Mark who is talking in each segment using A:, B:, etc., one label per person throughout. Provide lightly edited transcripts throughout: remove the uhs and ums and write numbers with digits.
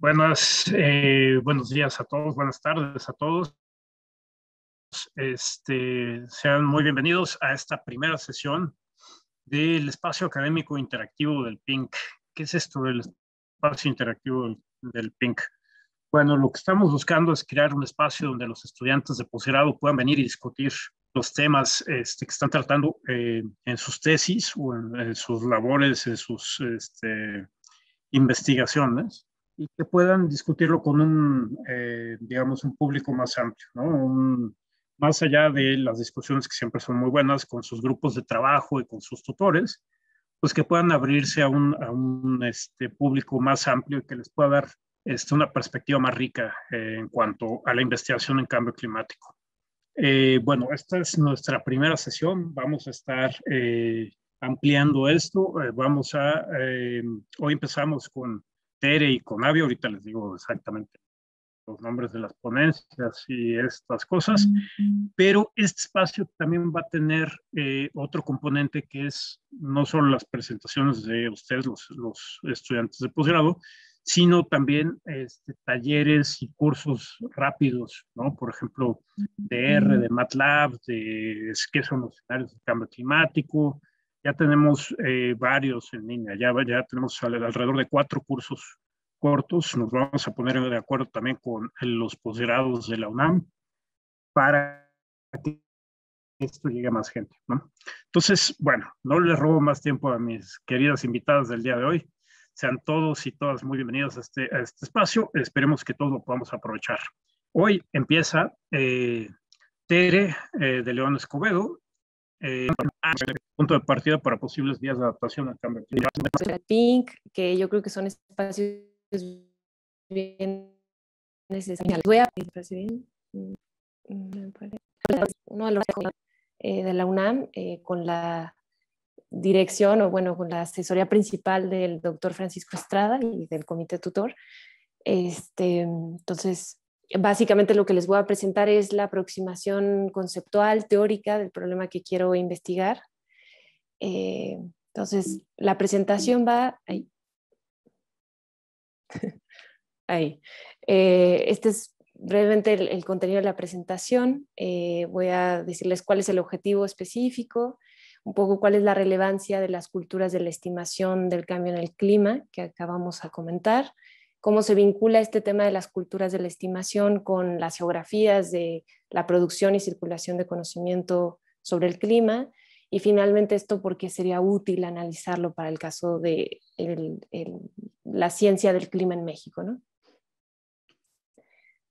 A: Buenos días a todos, buenas tardes a todos. Sean muy bienvenidos a esta primera sesión del espacio académico interactivo del PINC. ¿Qué es esto del espacio interactivo del PINC? Bueno, lo que estamos buscando es crear un espacio donde los estudiantes de posgrado puedan venir y discutir los temas que están tratando en sus tesis o en sus labores, en sus investigaciones, y que puedan discutirlo con digamos, un público más amplio, ¿no? Más allá de las discusiones que siempre son muy buenas con sus grupos de trabajo y con sus tutores, pues que puedan abrirse a un público más amplio y que les pueda dar una perspectiva más rica en cuanto a la investigación en cambio climático. Bueno, esta es nuestra primera sesión. Vamos a estar ampliando esto. Hoy empezamos con Tere y con Avi. Ahorita les digo exactamente los nombres de las ponencias y estas cosas. Pero este espacio también va a tener otro componente que es no solo las presentaciones de ustedes, los estudiantes de posgrado, sino también talleres y cursos rápidos, ¿no? Por ejemplo, de R, de MATLAB, de qué son los escenarios de cambio climático. Ya tenemos varios en línea, ya tenemos alrededor de 4 cursos cortos. Nos vamos a poner de acuerdo también con los posgrados de la UNAM para que esto llegue a más gente, ¿no? Entonces, bueno, no les robo más tiempo a mis queridas invitadas del día de hoy. Sean todos y todas muy bienvenidos a este espacio. Esperemos que todos lo podamos aprovechar. Hoy empieza Tere de León Escobedo, punto de partida para posibles vías de adaptación al cambio climático.
B: PINC, que yo creo que son espacios bien necesarios. Voy a uno de los de la UNAM con la dirección o bueno, con la asesoría principal del doctor Francisco Estrada y del comité tutor. Entonces, básicamente lo que les voy a presentar es la aproximación conceptual, teórica del problema que quiero investigar. Entonces, la presentación va ahí. Ahí. Este es brevemente el contenido de la presentación. Voy a decirles cuál es el objetivo específico, un poco cuál es la relevancia de las culturas de la estimación del cambio en el clima que acabamos a comentar, cómo se vincula este tema de las culturas de la estimación con las geografías de la producción y circulación de conocimiento sobre el clima, y finalmente esto por qué sería útil analizarlo para el caso de la ciencia del clima en México, ¿no?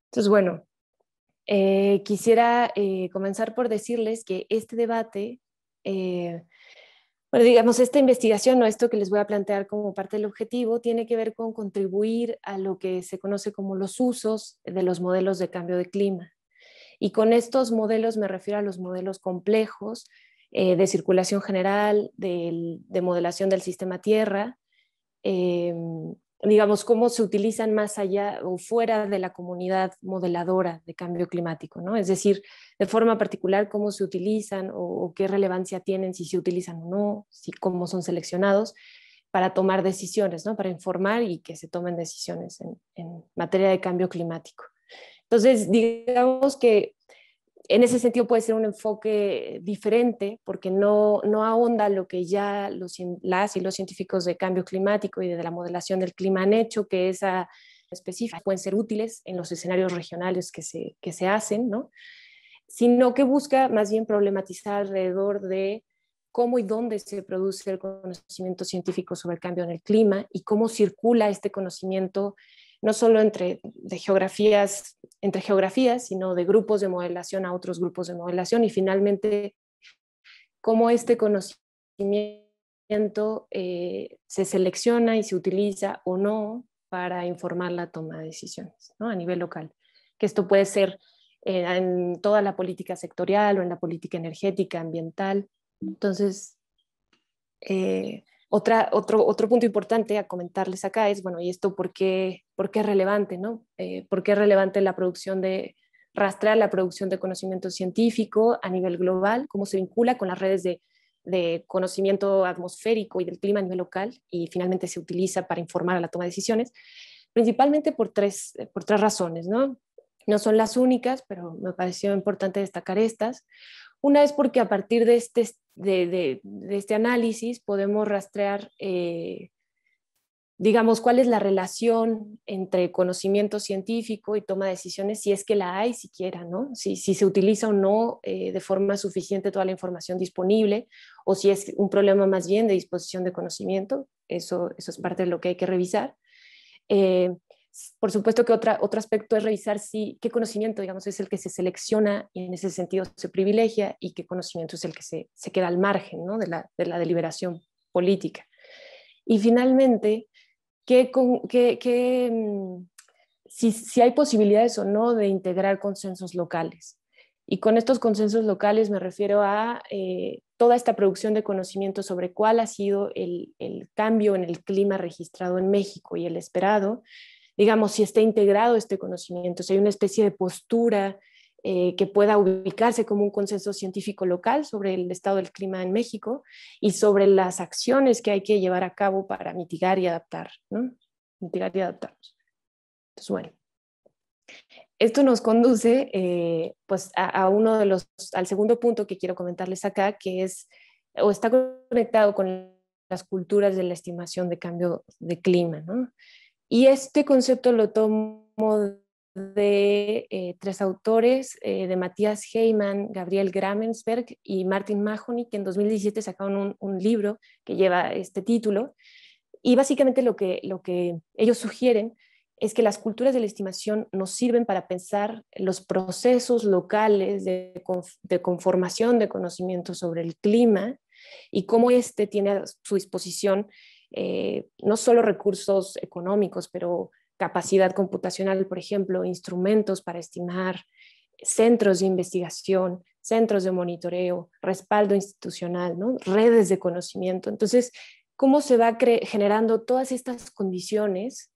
B: Entonces, bueno, quisiera comenzar por decirles que este debate, bueno, digamos, esta investigación o esto que les voy a plantear como parte del objetivo tiene que ver con contribuir a lo que se conoce como los usos de los modelos de cambio de clima. Y con estos modelos me refiero a los modelos complejos de circulación general, de modelación del sistema Tierra, digamos, cómo se utilizan más allá o fuera de la comunidad modeladora de cambio climático, ¿no? Es decir, de forma particular, cómo se utilizan o qué relevancia tienen, si se utilizan o no, cómo son seleccionados para tomar decisiones, ¿no? Para informar y que se tomen decisiones en materia de cambio climático. Entonces, digamos que en ese sentido puede ser un enfoque diferente porque no ahonda lo que ya las y los científicos de cambio climático y de la modelación del clima han hecho, que es específica, pueden ser útiles en los escenarios regionales que se hacen, ¿no? Sino que busca más bien problematizar alrededor de cómo y dónde se produce el conocimiento científico sobre el cambio en el clima y cómo circula este conocimiento no solo entre geografías, sino de grupos de modelación a otros grupos de modelación, y finalmente cómo este conocimiento se selecciona y se utiliza o no para informar la toma de decisiones, ¿no? A nivel local. Que esto puede ser en toda la política sectorial o en la política energética, ambiental. Entonces, otro punto importante a comentarles acá es, bueno, ¿y esto por qué es relevante, no? ¿Por qué es relevante rastrear la producción de conocimiento científico a nivel global? ¿Cómo se vincula con las redes de conocimiento atmosférico y del clima a nivel local? Y finalmente se utiliza para informar a la toma de decisiones. principalmente por tres razones, ¿no? No son las únicas, pero me pareció importante destacar estas. Una es porque a partir de este análisis podemos rastrear, digamos, cuál es la relación entre conocimiento científico y toma de decisiones, si es que la hay siquiera, ¿no? Si se utiliza o no de forma suficiente toda la información disponible, o si es un problema más bien de disposición de conocimiento. Eso es parte de lo que hay que revisar. Por supuesto que otro aspecto es revisar qué conocimiento, digamos, es el que se selecciona y en ese sentido se privilegia, y qué conocimiento es el que se queda al margen, ¿no?, de la deliberación política. Y finalmente, si hay posibilidades o no de integrar consensos locales. Y con estos consensos locales me refiero a toda esta producción de conocimiento sobre cuál ha sido el cambio en el clima registrado en México y el esperado. Digamos, si está integrado este conocimiento, si hay una especie de postura que pueda ubicarse como un consenso científico local sobre el estado del clima en México y sobre las acciones que hay que llevar a cabo para mitigar y adaptar, ¿no? Mitigar y adaptarnos. Entonces, bueno, esto nos conduce pues al segundo punto que quiero comentarles acá, que es, o está conectado con las culturas de la estimación de cambio de clima, ¿no? Y este concepto lo tomo de tres autores, de Matthias Heymann, Gabriel Gramensberg y Martin Mahoney, que en 2017 sacaron un libro que lleva este título. Y básicamente lo que ellos sugieren es que las culturas de la estimación nos sirven para pensar los procesos locales de conformación de conocimiento sobre el clima y cómo éste tiene a su disposición no solo recursos económicos, pero capacidad computacional, por ejemplo, instrumentos para estimar, centros de investigación, centros de monitoreo, respaldo institucional, ¿no?, redes de conocimiento. Entonces, cómo se va generando todas estas condiciones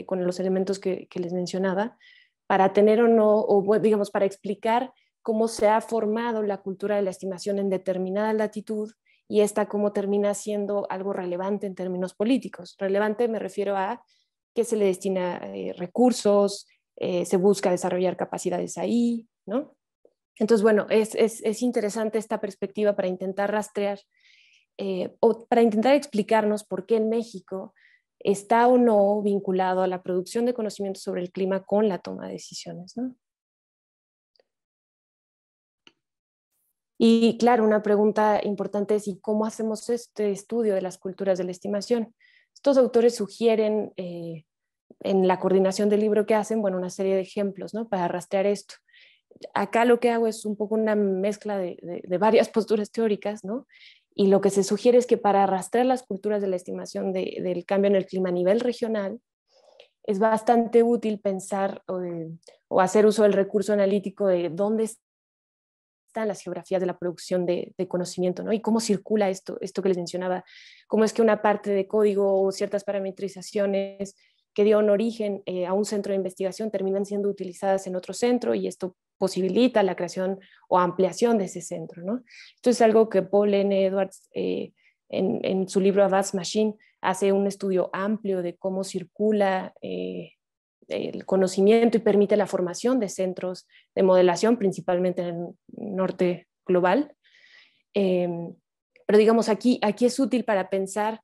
B: con los elementos que les mencionaba para tener o no, o digamos, para explicar cómo se ha formado la cultura de la estimación en determinada latitud y esta cómo termina siendo algo relevante en términos políticos. Relevante me refiero a que se le destina recursos, se busca desarrollar capacidades ahí, ¿no? Entonces, bueno, es interesante esta perspectiva para intentar rastrear o para intentar explicarnos por qué en México está o no vinculado a la producción de conocimiento sobre el clima con la toma de decisiones, ¿no? Y claro, una pregunta importante es ¿y cómo hacemos este estudio de las culturas de la estimación? Estos autores sugieren en la coordinación del libro que hacen, bueno, una serie de ejemplos, ¿no?, para rastrear esto. Acá lo que hago es un poco una mezcla de varias posturas teóricas, ¿no? Y lo que se sugiere es que para rastrear las culturas de la estimación del cambio en el clima a nivel regional, es bastante útil pensar o hacer uso del recurso analítico de dónde están las geografías de la producción de conocimiento, ¿no? Y cómo circula esto que les mencionaba, cómo es que una parte de código o ciertas parametrizaciones que dieron origen a un centro de investigación terminan siendo utilizadas en otro centro y esto posibilita la creación o ampliación de ese centro, ¿no? Esto es algo que Paul N. Edwards en su libro A Vast Machine hace un estudio amplio de cómo circula el conocimiento y permite la formación de centros de modelación, principalmente en el norte global. Pero digamos, aquí es útil para pensar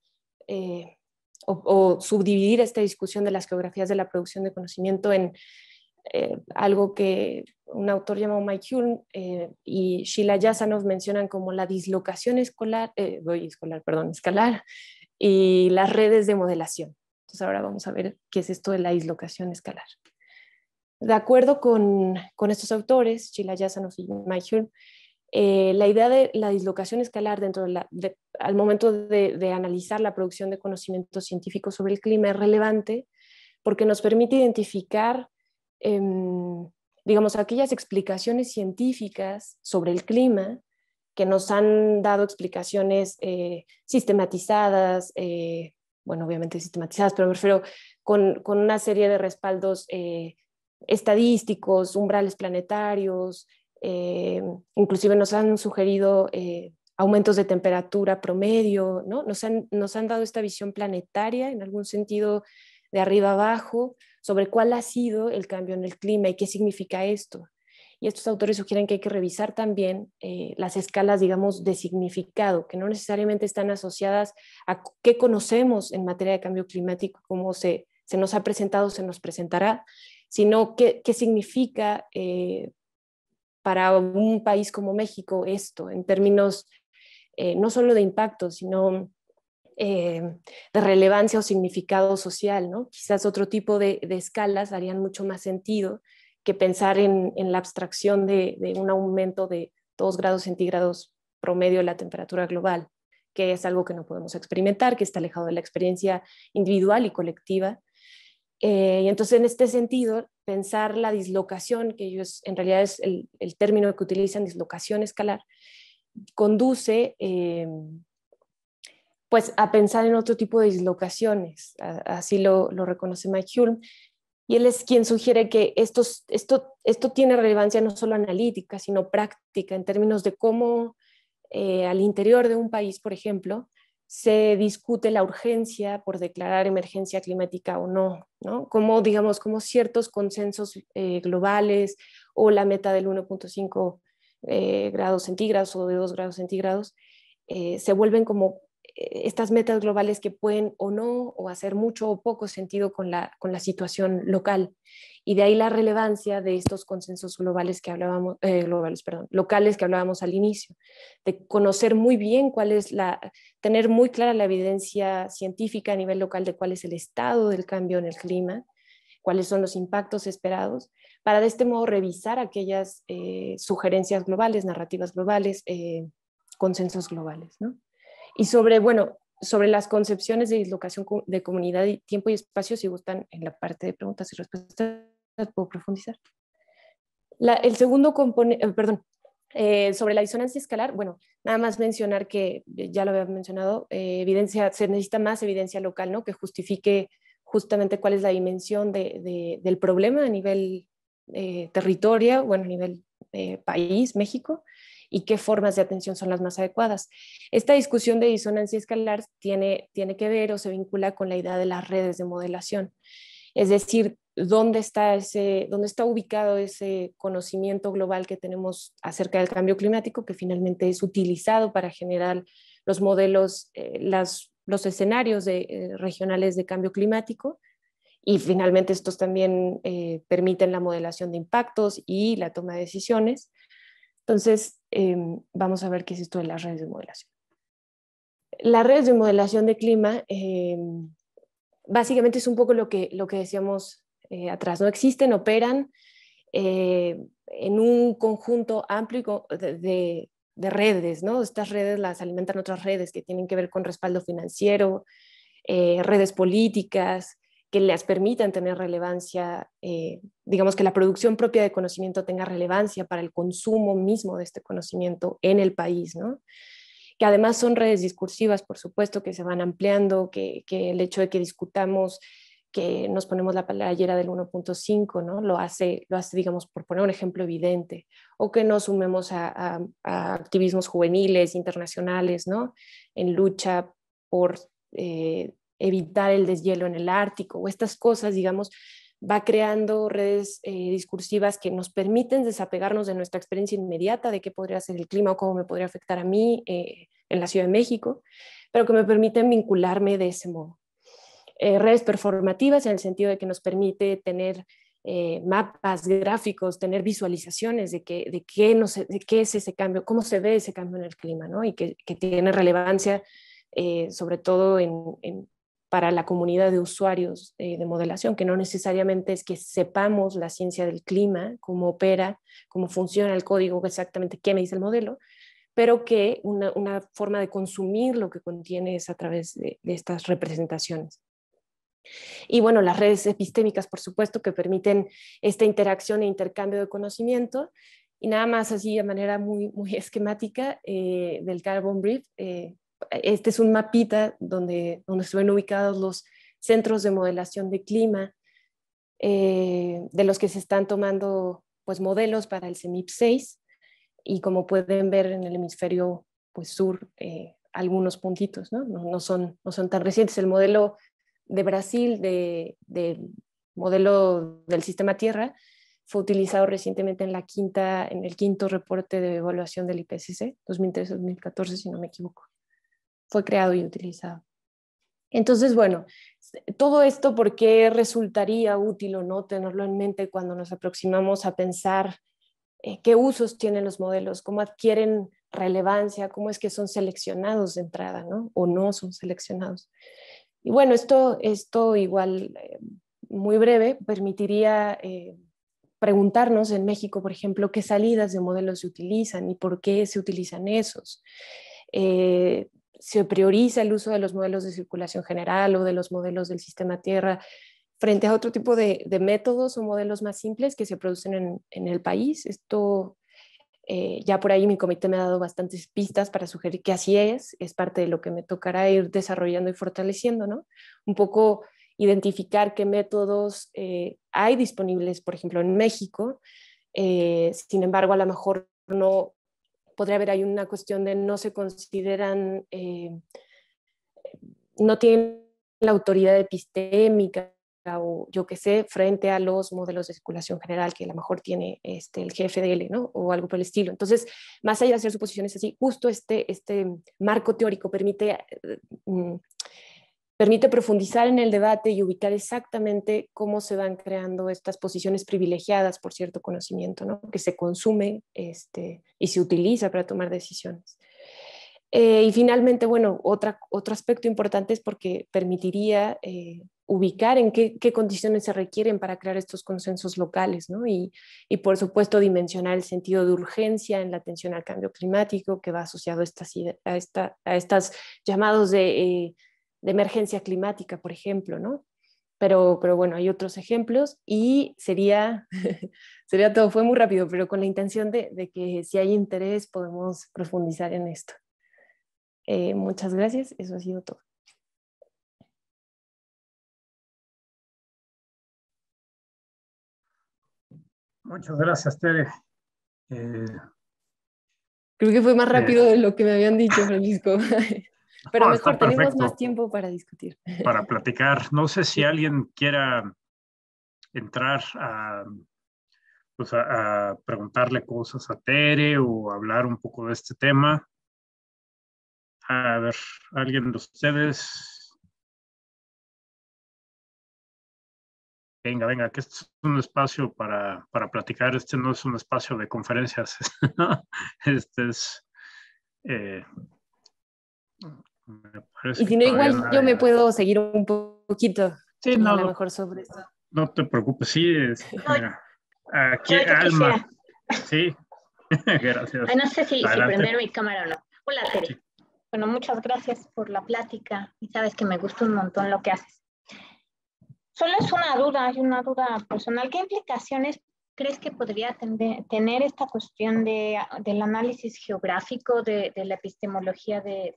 B: o subdividir esta discusión de las geografías de la producción de conocimiento en algo que un autor llamado Mike Hulme y Sheila Yazanov mencionan como la dislocación escalar y las redes de modelación. Entonces ahora vamos a ver qué es esto de la dislocación escalar. De acuerdo con estos autores, Sheila Yazanov y Mike Hulme, la idea de la dislocación escalar al momento de analizar la producción de conocimiento científico sobre el clima es relevante porque nos permite identificar digamos, aquellas explicaciones científicas sobre el clima que nos han dado explicaciones sistematizadas, bueno, obviamente sistematizadas, pero me refiero con una serie de respaldos estadísticos, umbrales planetarios, inclusive nos han sugerido aumentos de temperatura promedio, ¿no? Nos han dado esta visión planetaria, en algún sentido de arriba abajo sobre cuál ha sido el cambio en el clima y qué significa esto. Y estos autores sugieren que hay que revisar también las escalas, digamos, de significado, que no necesariamente están asociadas a qué conocemos en materia de cambio climático, cómo se nos ha presentado, se nos presentará, sino qué significa para un país como México esto, en términos no solo de impacto, sino de relevancia o significado social, ¿no? Quizás otro tipo de escalas harían mucho más sentido que pensar en la abstracción de un aumento de 2 grados centígrados promedio de la temperatura global, que es algo que no podemos experimentar, que está alejado de la experiencia individual y colectiva. Y entonces, en este sentido, pensar la dislocación, que ellos en realidad es el término que utilizan, dislocación escalar, conduce pues a pensar en otro tipo de dislocaciones. Así lo reconoce Mike Hulme. Y él es quien sugiere que esto tiene relevancia no solo analítica, sino práctica, en términos de cómo al interior de un país, por ejemplo, se discute la urgencia por declarar emergencia climática o no, ¿no? Como, digamos, como ciertos consensos globales o la meta del 1.5 grados centígrados o de 2 grados centígrados se vuelven como estas metas globales que pueden o no, o hacer mucho o poco sentido con la situación local. Y de ahí la relevancia de estos consensos globales que hablábamos, locales que hablábamos al inicio, de conocer muy bien cuál es tener muy clara la evidencia científica a nivel local de cuál es el estado del cambio en el clima, cuáles son los impactos esperados, para de este modo revisar aquellas sugerencias globales, narrativas globales, consensos globales, ¿no? Y sobre las concepciones de dislocación de comunidad, y tiempo y espacio, si gustan, en la parte de preguntas y respuestas, puedo profundizar. El segundo componente, sobre la disonancia escalar, bueno, nada más mencionar que, ya lo había mencionado, se necesita más evidencia local, ¿no? Que justifique justamente cuál es la dimensión del problema a nivel territorio, bueno, a nivel país, México, y qué formas de atención son las más adecuadas. Esta discusión de disonancia escalar tiene que ver o se vincula con la idea de las redes de modelación. Es decir, dónde está ubicado ese conocimiento global que tenemos acerca del cambio climático, que finalmente es utilizado para generar los modelos, los escenarios regionales de cambio climático, y finalmente estos también permiten la modelación de impactos y la toma de decisiones. Entonces, vamos a ver qué es esto de las redes de modelación. Las redes de modelación de clima, básicamente es un poco lo que decíamos atrás, ¿no? Existen, operan en un conjunto amplio de redes, ¿no? Estas redes las alimentan otras redes que tienen que ver con respaldo financiero, redes políticas, que les permitan tener relevancia, digamos que la producción propia de conocimiento tenga relevancia para el consumo mismo de este conocimiento en el país, ¿no? Que además son redes discursivas, por supuesto, que se van ampliando, que el hecho de que discutamos, que nos ponemos la playera del 1.5, ¿no? Lo hace, digamos, por poner un ejemplo evidente, o que nos sumemos a activismos juveniles, internacionales, ¿no? En lucha por evitar el deshielo en el Ártico, o estas cosas, digamos, va creando redes discursivas que nos permiten desapegarnos de nuestra experiencia inmediata de qué podría ser el clima o cómo me podría afectar a mí en la Ciudad de México, pero que me permiten vincularme de ese modo. Redes performativas en el sentido de que nos permite tener mapas gráficos, tener visualizaciones de qué es ese cambio, cómo se ve ese cambio en el clima, ¿no? Y que tiene relevancia sobre todo para la comunidad de usuarios de modelación, que no necesariamente es que sepamos la ciencia del clima, cómo opera, cómo funciona el código, exactamente qué me dice el modelo, pero que una forma de consumir lo que contiene es a través de estas representaciones. Y bueno, las redes epistémicas, por supuesto, que permiten esta interacción e intercambio de conocimiento. Y nada más así de manera muy, muy esquemática del Carbon Brief, este es un mapita donde se ven ubicados los centros de modelación de clima, de los que se están tomando pues, modelos para el CEMIP 6, y como pueden ver en el hemisferio pues, sur, algunos puntitos, ¿no? No son tan recientes. El modelo de Brasil, del modelo del sistema Tierra, fue utilizado recientemente en el quinto reporte de evaluación del IPCC, 2013-2014, si no me equivoco. Fue creado y utilizado. Entonces, bueno, todo esto, ¿por qué resultaría útil o no tenerlo en mente cuando nos aproximamos a pensar qué usos tienen los modelos, cómo adquieren relevancia, cómo es que son seleccionados de entrada, ¿no? O no son seleccionados? Y bueno, esto igual, muy breve, permitiría preguntarnos en México, por ejemplo, qué salidas de modelos se utilizan y por qué se utilizan esos. Se prioriza el uso de los modelos de circulación general o de los modelos del sistema Tierra frente a otro tipo de métodos o modelos más simples que se producen en el país. Esto, ya por ahí mi comité me ha dado bastantes pistas para sugerir que así es parte de lo que me tocará ir desarrollando y fortaleciendo, ¿no? Un poco identificar qué métodos hay disponibles, por ejemplo, en México. Sin embargo, a lo mejor no podría haber ahí una cuestión de no se consideran, no tienen la autoridad epistémica o yo qué sé, frente a los modelos de circulación general que a lo mejor tiene el GFDL, ¿no? O algo por el estilo. Entonces, más allá de hacer suposiciones así, justo este marco teórico permite profundizar en el debate y ubicar exactamente cómo se van creando estas posiciones privilegiadas por cierto conocimiento, ¿no? Que se consume y se utiliza para tomar decisiones. Y finalmente, bueno, otro aspecto importante es porque permitiría ubicar en qué condiciones se requieren para crear estos consensos locales, ¿no? Y por supuesto dimensionar el sentido de urgencia en la atención al cambio climático que va asociado a estas llamados de emergencia climática, por ejemplo, ¿no? Pero bueno, hay otros ejemplos y sería todo, fue muy rápido, pero con la intención de que si hay interés podemos profundizar en esto. Muchas gracias, eso ha sido todo.
A: Muchas gracias, Tere.
B: Creo que fue más rápido de lo que me habían dicho, Francisco. Pero
A: No,
B: mejor,
A: está
B: tenemos más
A: perfecto
B: tiempo para discutir.
A: para platicar. No sé si
B: Sí.
A: alguien quiera entrar pues a preguntarle cosas a Tere o hablar un poco de este tema. A ver, ¿alguien de ustedes? Venga, que este es un espacio para platicar. Este no es un espacio de conferencias. Este es... me parece
B: Y
A: que
B: si no,
A: todavía
B: igual yo me
A: nadie...
B: puedo seguir un poquito,
A: Sí,
B: a lo
A: no,
B: mejor sobre esto.
A: no te preocupes. Sí,
C: No,
A: mira. Aquí
C: yo
A: Alma.
C: quisiera.
A: Sí, gracias.
C: Ay, no sé si
A: Adelante.
C: prender mi cámara o no. Hola, Tere.
A: Sí.
C: Bueno, muchas gracias por la plática y sabes que me gusta un montón lo que haces. Solo es una duda, hay una duda personal. ¿Qué implicaciones crees que podría tener esta cuestión del análisis geográfico de la epistemología de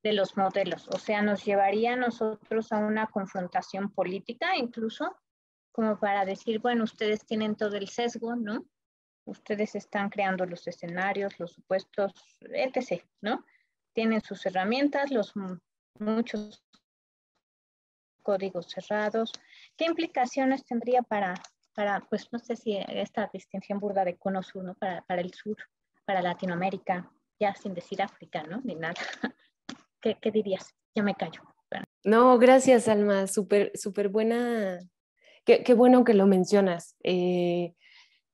C: los modelos? O sea, ¿nos llevaría a nosotros a una confrontación política incluso? Como para decir, bueno, ustedes tienen todo el sesgo, ¿no? Ustedes están creando los escenarios, los supuestos, etc., ¿no? Tienen sus herramientas, muchos códigos cerrados. ¿Qué implicaciones tendría para, pues no sé si esta distinción burda de cono sur, ¿no? Para el sur, para Latinoamérica, ya sin decir África, ¿no? Ni nada. ¿Qué dirías? Ya me callo.
B: No, gracias, Alma, súper buena. Qué bueno que lo mencionas.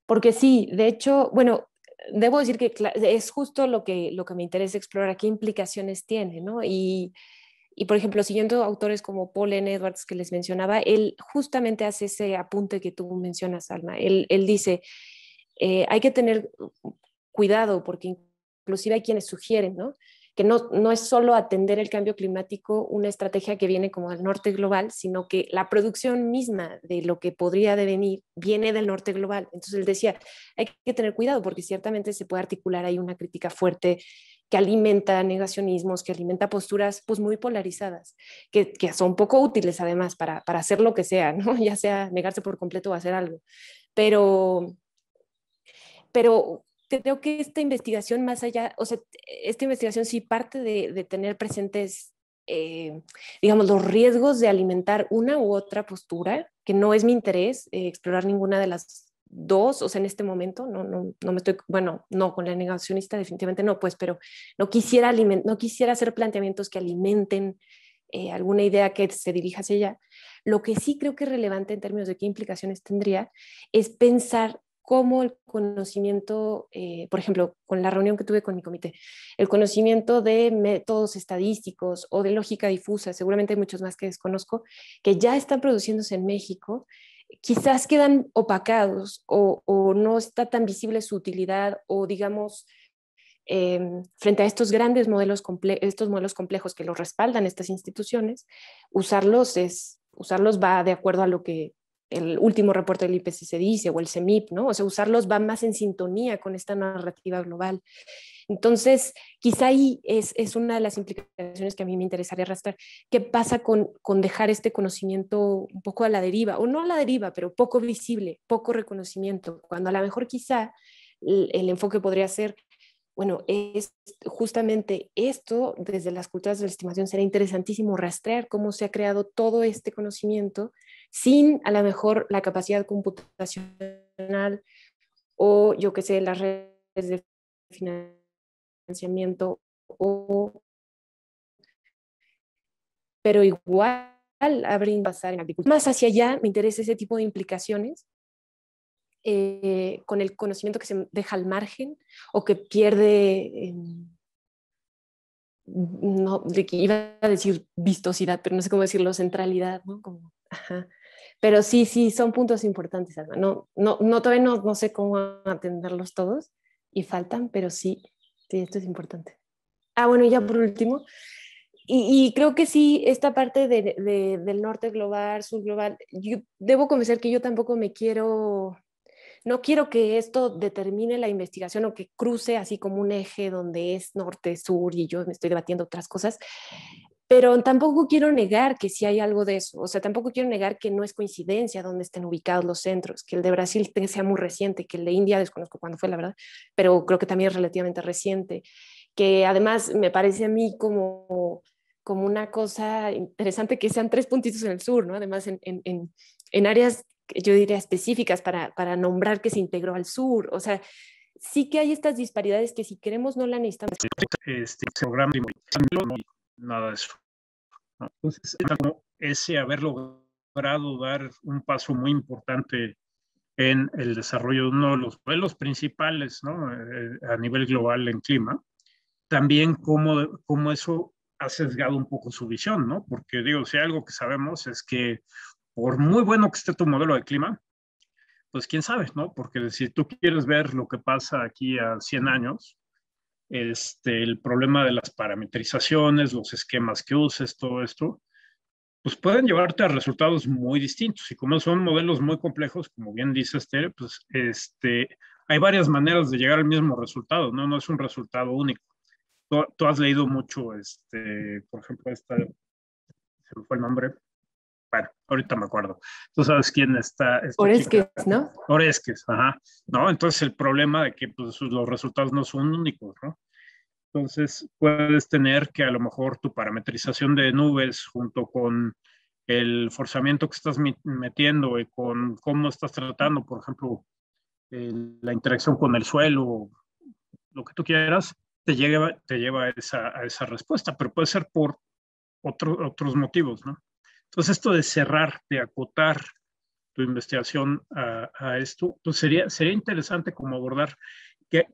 B: Porque sí, de hecho, bueno, debo decir que es justo lo que me interesa explorar, qué implicaciones tiene, ¿no? Y por ejemplo, siguiendo autores como Paul N. Edwards que les mencionaba, él justamente hace ese apunte que tú mencionas, Alma. Él dice, hay que tener cuidado porque inclusive hay quienes sugieren, ¿no? Que no es solo atender el cambio climático una estrategia que viene como del norte global, sino que la producción misma de lo que podría devenir viene del norte global. Entonces él decía, hay que tener cuidado porque ciertamente se puede articular ahí una crítica fuerte que alimenta negacionismos, que alimenta posturas pues muy polarizadas, que son poco útiles además para hacer lo que sea, ¿no? Ya sea negarse por completo o hacer algo. Pero creo que esta investigación más allá, o sea, esta investigación sí parte de tener presentes digamos, los riesgos de alimentar una u otra postura, que no es mi interés explorar ninguna de las dos, o sea, en este momento, no me estoy, bueno, no, con la negacionista definitivamente no, pues, pero no quisiera hacer planteamientos que alimenten alguna idea que se dirija hacia allá. Lo que sí creo que es relevante en términos de qué implicaciones tendría es pensar cómo el conocimiento, por ejemplo, con la reunión que tuve con mi comité, el conocimiento de métodos estadísticos o de lógica difusa, seguramente hay muchos más que desconozco, que ya están produciéndose en México, quizás quedan opacados o no está tan visible su utilidad o digamos, frente a estos grandes modelos, estos modelos complejos que los respaldan estas instituciones, usarlos va de acuerdo a lo que el último reporte del IPCC dice, o el CEMIP, ¿no? O sea, usarlos va más en sintonía con esta narrativa global. Entonces, quizá ahí es una de las implicaciones que a mí me interesaría arrastrar. ¿Qué pasa con dejar este conocimiento un poco a la deriva? O no a la deriva, pero poco visible, poco reconocimiento, cuando a lo mejor quizá el enfoque podría ser, bueno, es justamente esto, desde las culturas de la estimación, será interesantísimo rastrear cómo se ha creado todo este conocimiento sin a lo mejor la capacidad computacional o yo qué sé, las redes de financiamiento, pero igual habría que pasar en agricultura. Más hacia allá me interesa ese tipo de implicaciones con el conocimiento que se deja al margen o que pierde, no, iba a decir vistosidad, pero no sé cómo decirlo, centralidad, ¿no? Como, ajá. Pero sí, son puntos importantes, Alma. Todavía no sé cómo atenderlos todos y faltan, pero sí, esto es importante. Bueno, y ya por último, y creo que sí, esta parte del norte global, sur global, yo debo confesar que yo tampoco no quiero que esto determine la investigación o que cruce así como un eje donde es norte, sur y yo me estoy debatiendo otras cosas, pero tampoco quiero negar que sí hay algo de eso, o sea, tampoco quiero negar que no es coincidencia donde estén ubicados los centros, que el de Brasil sea muy reciente, que el de India desconozco cuándo fue, la verdad, pero creo que también es relativamente reciente, que además me parece a mí como una cosa interesante que sean 3 puntitos en el sur, ¿no? Además en áreas, yo diría, específicas para nombrar que se integró al sur, o sea, sí que hay estas disparidades que si queremos no la necesitamos.
A: Programa no, nada de eso. Entonces, como ese haber logrado dar un paso muy importante en el desarrollo de uno de los modelos principales, ¿no? A nivel global en clima, también cómo eso ha sesgado un poco su visión, ¿no? Porque digo, si hay algo que sabemos es que por muy bueno que esté tu modelo de clima, pues quién sabe, ¿no? Porque si tú quieres ver lo que pasa aquí a 100 años, el problema de las parametrizaciones, los esquemas que uses, todo esto, pues pueden llevarte a resultados muy distintos. Y como son modelos muy complejos, como bien dice Tere, pues hay varias maneras de llegar al mismo resultado, ¿no? No es un resultado único. Tú has leído mucho, por ejemplo, se me fue el nombre. Bueno, ahorita me acuerdo. Tú sabes quién está.
B: Oreskes, ¿no?
A: Oreskes, ajá. ¿No? Entonces el problema de que pues, los resultados no son únicos, ¿no? Entonces puedes tener que a lo mejor tu parametrización de nubes junto con el forzamiento que estás metiendo y con cómo estás tratando, por ejemplo, la interacción con el suelo, lo que tú quieras, te lleva a esa respuesta, pero puede ser por otros motivos, ¿no? Entonces esto de cerrar, de acotar tu investigación a esto, pues sería interesante como abordar qué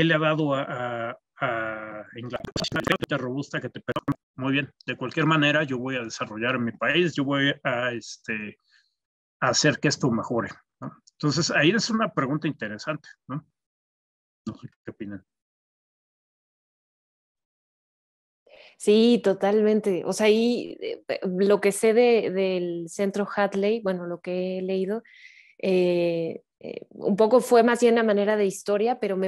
A: le ha dado a Inglaterra robusta que te permite, muy bien, de cualquier manera yo voy a desarrollar en mi país, yo voy a hacer que esto mejore, ¿no? Entonces ahí es una pregunta interesante, ¿no? No sé qué opinan.
B: Sí, totalmente. O sea, ahí lo que sé del centro Hadley, bueno, lo que he leído, un poco fue más bien a manera de historia, pero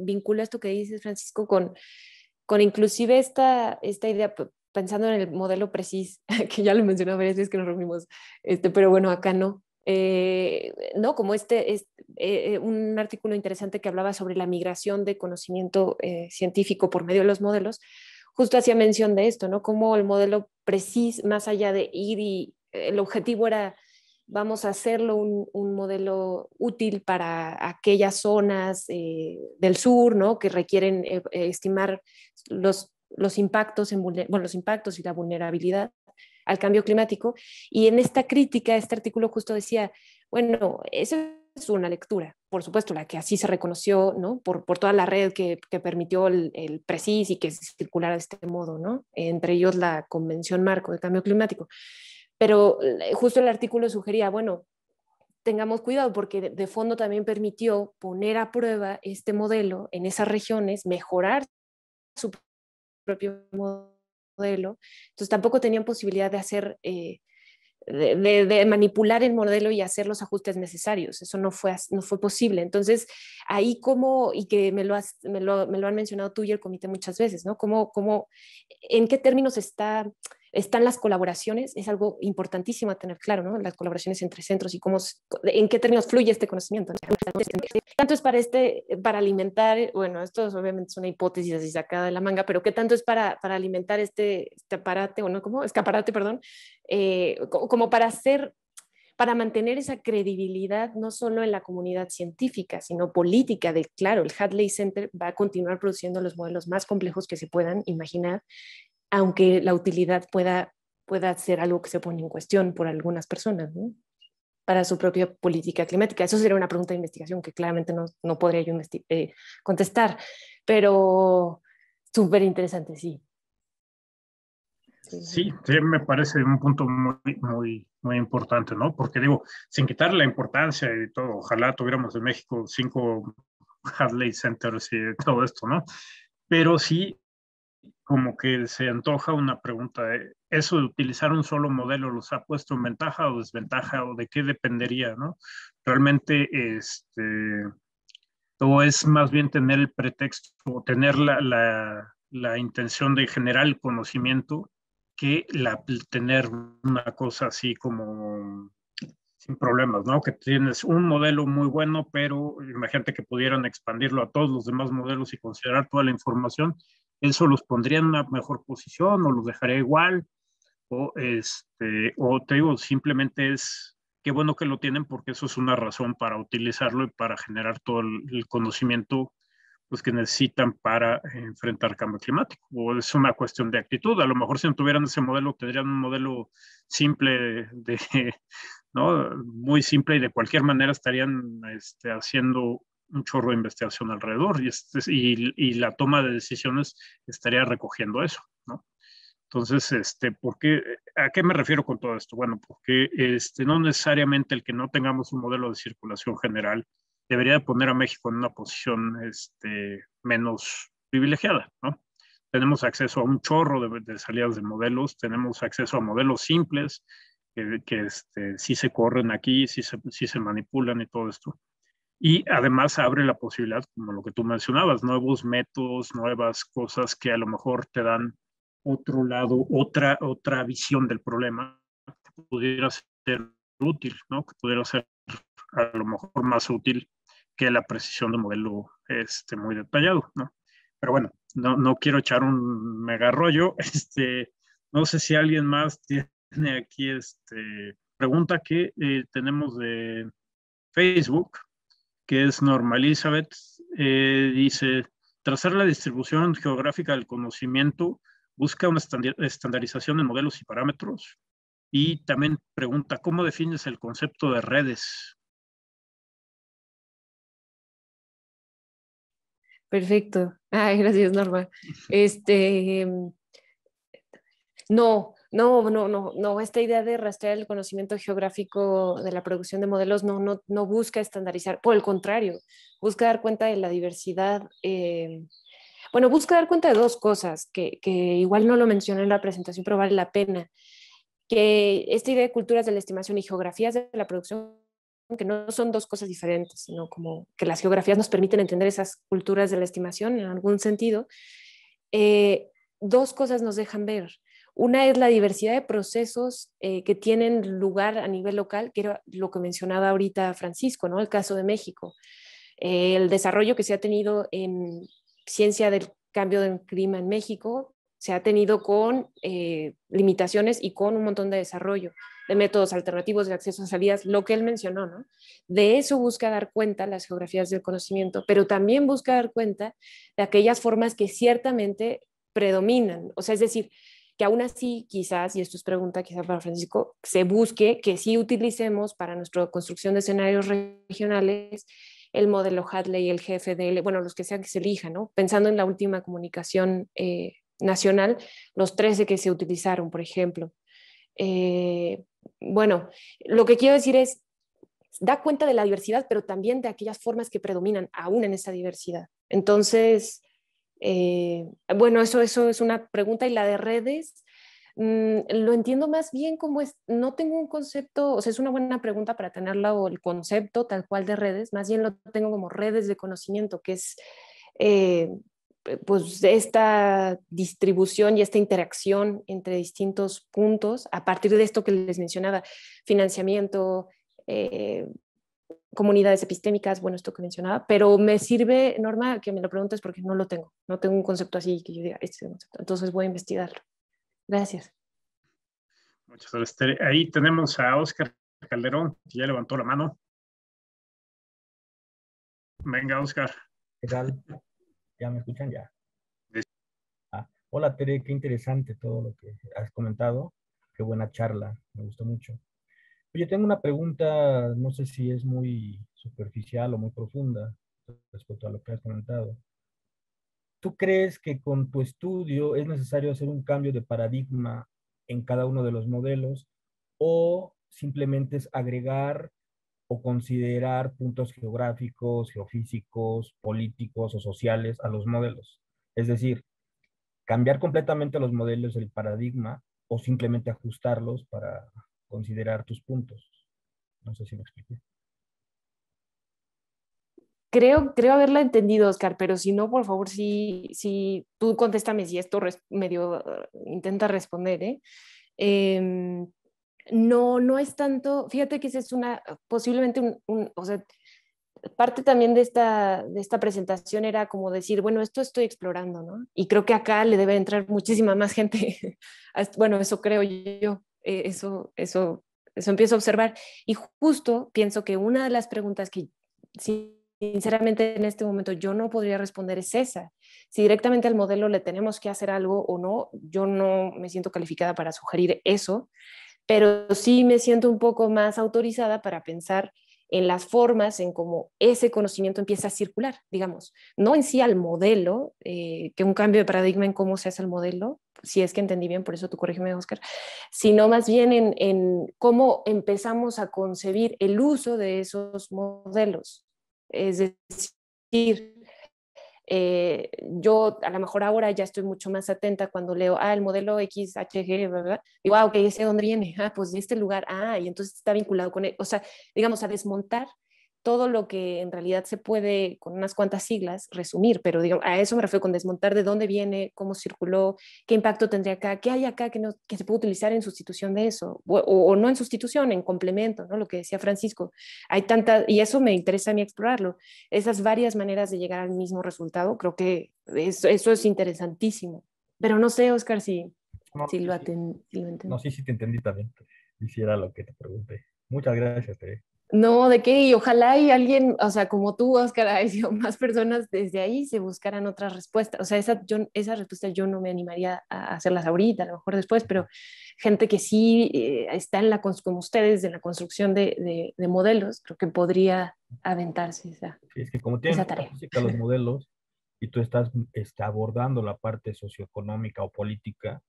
B: vincula esto que dices, Francisco, con inclusive esta idea, pensando en el modelo PRECIS, que ya lo mencioné varias veces que nos reunimos, pero bueno, acá no. No, como un artículo interesante que hablaba sobre la migración de conocimiento científico por medio de los modelos, justo hacía mención de esto, ¿no? Como el modelo preciso, más allá de ir y el objetivo era, vamos a hacerlo un modelo útil para aquellas zonas del sur, ¿no? Que requieren estimar los impactos, los impactos y la vulnerabilidad al cambio climático. Y en esta crítica, este artículo justo decía, bueno, eso es una lectura, por supuesto, la que así se reconoció, ¿no? Por toda la red que permitió el PRECIS y que circulara de este modo, ¿no? Entre ellos la Convención Marco de Cambio Climático. Pero justo el artículo sugería, bueno, tengamos cuidado porque de fondo también permitió poner a prueba este modelo en esas regiones, mejorar su propio modelo. Entonces tampoco tenían posibilidad de hacer, de manipular el modelo y hacer los ajustes necesarios. Eso no fue posible. Entonces ahí como, y que me lo han mencionado tú y el comité muchas veces, ¿no? ¿En qué términos están las colaboraciones? Es algo importantísimo a tener claro, ¿no? Las colaboraciones entre centros y en qué términos fluye este conocimiento, ¿no? Tanto es para alimentar, bueno, esto obviamente es una hipótesis así sacada de la manga, pero qué tanto es para alimentar este escaparate, o no, ¿cómo? Escaparate, perdón, como para mantener esa credibilidad no solo en la comunidad científica, sino política, de claro, el Hadley Center va a continuar produciendo los modelos más complejos que se puedan imaginar, aunque la utilidad pueda ser algo que se pone en cuestión por algunas personas, ¿no? Para su propia política climática. Eso sería una pregunta de investigación que claramente no podría yo contestar, pero súper interesante, sí.
A: Sí, sí, me parece un punto muy importante, ¿no? Porque digo, sin quitar la importancia y todo, ojalá tuviéramos en México 5 Hadley Centers y todo esto, ¿no? Pero sí, como que se antoja una pregunta de eso de utilizar un solo modelo, ¿los ha puesto en ventaja o desventaja o de qué dependería, ¿no? Realmente, o es más bien tener el pretexto o tener la intención de generar el conocimiento que tener una cosa así como sin problemas, ¿no? Que tienes un modelo muy bueno, pero imagínate que pudieran expandirlo a todos los demás modelos y considerar toda la información, eso los pondría en una mejor posición o los dejaría igual, o te digo, simplemente es qué bueno que lo tienen porque eso es una razón para utilizarlo y para generar todo el conocimiento pues, que necesitan para enfrentar cambio climático. O es una cuestión de actitud. A lo mejor si no tuvieran ese modelo, tendrían un modelo simple ¿no? Muy simple y de cualquier manera estarían haciendo un chorro de investigación alrededor y la toma de decisiones estaría recogiendo eso, ¿no? Entonces, ¿a qué me refiero con todo esto? Bueno, porque no necesariamente el que no tengamos un modelo de circulación general debería poner a México en una posición menos privilegiada, ¿no? Tenemos acceso a un chorro de salidas de modelos, tenemos acceso a modelos simples que sí se corren aquí, sí se manipulan y todo esto. Y además abre la posibilidad, como lo que tú mencionabas, nuevos métodos, nuevas cosas que a lo mejor te dan otro lado, otra visión del problema que pudiera ser útil, ¿no? Que pudiera ser a lo mejor más útil que la precisión de modelo muy detallado, ¿no? Pero bueno, no quiero echar un mega rollo. No sé si alguien más tiene aquí pregunta que tenemos de Facebook, que es Norma Elizabeth, dice, trazar la distribución geográfica del conocimiento busca una estandarización de modelos y parámetros. Y también pregunta, ¿cómo defines el concepto de redes?
B: Perfecto. Ay, gracias, Norma. No, esta idea de rastrear el conocimiento geográfico de la producción de modelos no busca estandarizar, por el contrario, busca dar cuenta de la diversidad. Bueno, busca dar cuenta de dos cosas que igual no lo mencioné en la presentación, pero vale la pena. Que esta idea de culturas de la estimación y geografías de la producción, que no son dos cosas diferentes, sino como que las geografías nos permiten entender esas culturas de la estimación en algún sentido. Dos cosas nos dejan ver. Una es la diversidad de procesos que tienen lugar a nivel local, que era lo que mencionaba ahorita Francisco, ¿no? El caso de México. El desarrollo que se ha tenido en ciencia del cambio del clima en México se ha tenido con limitaciones y con un montón de desarrollo de métodos alternativos de acceso a salidas, lo que él mencionó, ¿no? De eso busca dar cuenta las geografías del conocimiento, pero también busca dar cuenta de aquellas formas que ciertamente predominan, o sea, es decir, que aún así quizás, y esto es pregunta quizás para Francisco, se busque que sí utilicemos para nuestra construcción de escenarios regionales el modelo Hadley y el GFDL, bueno, los que sean que se elijan, ¿no? Pensando en la última comunicación nacional, los 13 que se utilizaron, por ejemplo. Bueno, lo que quiero decir es, da cuenta de la diversidad, pero también de aquellas formas que predominan aún en esa diversidad. Entonces, bueno, eso es una pregunta, y la de redes, lo entiendo más bien como es, no tengo un concepto, o sea, es una buena pregunta para tenerla, o el concepto tal cual de redes, más bien lo tengo como redes de conocimiento, que es pues esta distribución y esta interacción entre distintos puntos a partir de esto que les mencionaba, financiamiento, comunidades epistémicas, bueno, esto que mencionaba, pero me sirve, Norma, que me lo preguntes porque no lo tengo, no tengo un concepto así que yo diga, este es el concepto, entonces voy a investigarlo. Gracias.
A: Muchas gracias, Tere. Ahí tenemos a Óscar Calderón, que ya levantó la mano. Venga, Óscar.
D: ¿Qué tal? ¿Ya me escuchan? Ya. Hola, Tere, qué interesante todo lo que has comentado. Qué buena charla, me gustó mucho. Oye, tengo una pregunta, no sé si es muy superficial o muy profunda respecto a lo que has comentado. ¿Tú crees que con tu estudio es necesario hacer un cambio de paradigma en cada uno de los modelos, o simplemente es agregar o considerar puntos geográficos, geofísicos, políticos o sociales a los modelos? Es decir, cambiar completamente los modelos del paradigma, o simplemente ajustarlos para considerar tus puntos. No sé si me expliqué.
B: Creo haberla entendido, Oscar, pero si no, por favor, si tú contéstame si esto medio intenta responder, ¿eh? No es tanto, fíjate que esa es posiblemente o sea, parte también de esta presentación era como decir, bueno, esto estoy explorando, ¿no? Y creo que acá le debe entrar muchísima más gente. Bueno, eso creo yo, eso empiezo a observar. Y justo pienso que una de las preguntas que sinceramente en este momento yo no podría responder es esa. Si directamente al modelo le tenemos que hacer algo o no, yo no me siento calificada para sugerir eso, pero sí me siento un poco más autorizada para pensar en las formas en cómo ese conocimiento empieza a circular, digamos, no en sí al modelo, que un cambio de paradigma en cómo se hace el modelo, si es que entendí bien, por eso tú corrígeme, Oscar, sino más bien en cómo empezamos a concebir el uso de esos modelos. Es decir, yo a lo mejor ahora ya estoy mucho más atenta cuando leo, el modelo XHG, ¿verdad? Digo, ok, ¿ese de dónde viene? Pues de este lugar, y entonces está vinculado con él. O sea, digamos, a desmontar todo lo que en realidad se puede, con unas cuantas siglas, resumir, pero digamos, a eso me refiero con desmontar de dónde viene, cómo circuló, qué impacto tendría acá, qué hay acá que se puede utilizar en sustitución de eso, o no en sustitución, en complemento, ¿no? Lo que decía Francisco. Hay tanta, y eso me interesa a mí explorarlo, esas varias maneras de llegar al mismo resultado, creo que eso es interesantísimo. Pero no sé, Oscar, si lo entiendo.
D: No, sí te entendí también. Hiciera lo que te pregunté. Muchas gracias, Tere.
B: No, ¿de qué? Y ojalá y alguien, o sea, como tú, Oscar, o más personas desde ahí se buscaran otras respuestas. O sea, esa respuesta yo no me animaría a hacerlas ahorita, a lo mejor después, pero gente que sí está como ustedes en la construcción de modelos, creo que podría aventarse
D: Sí, es que como tienen
B: tarea.
D: física los modelos y tú estás abordando la parte socioeconómica o política,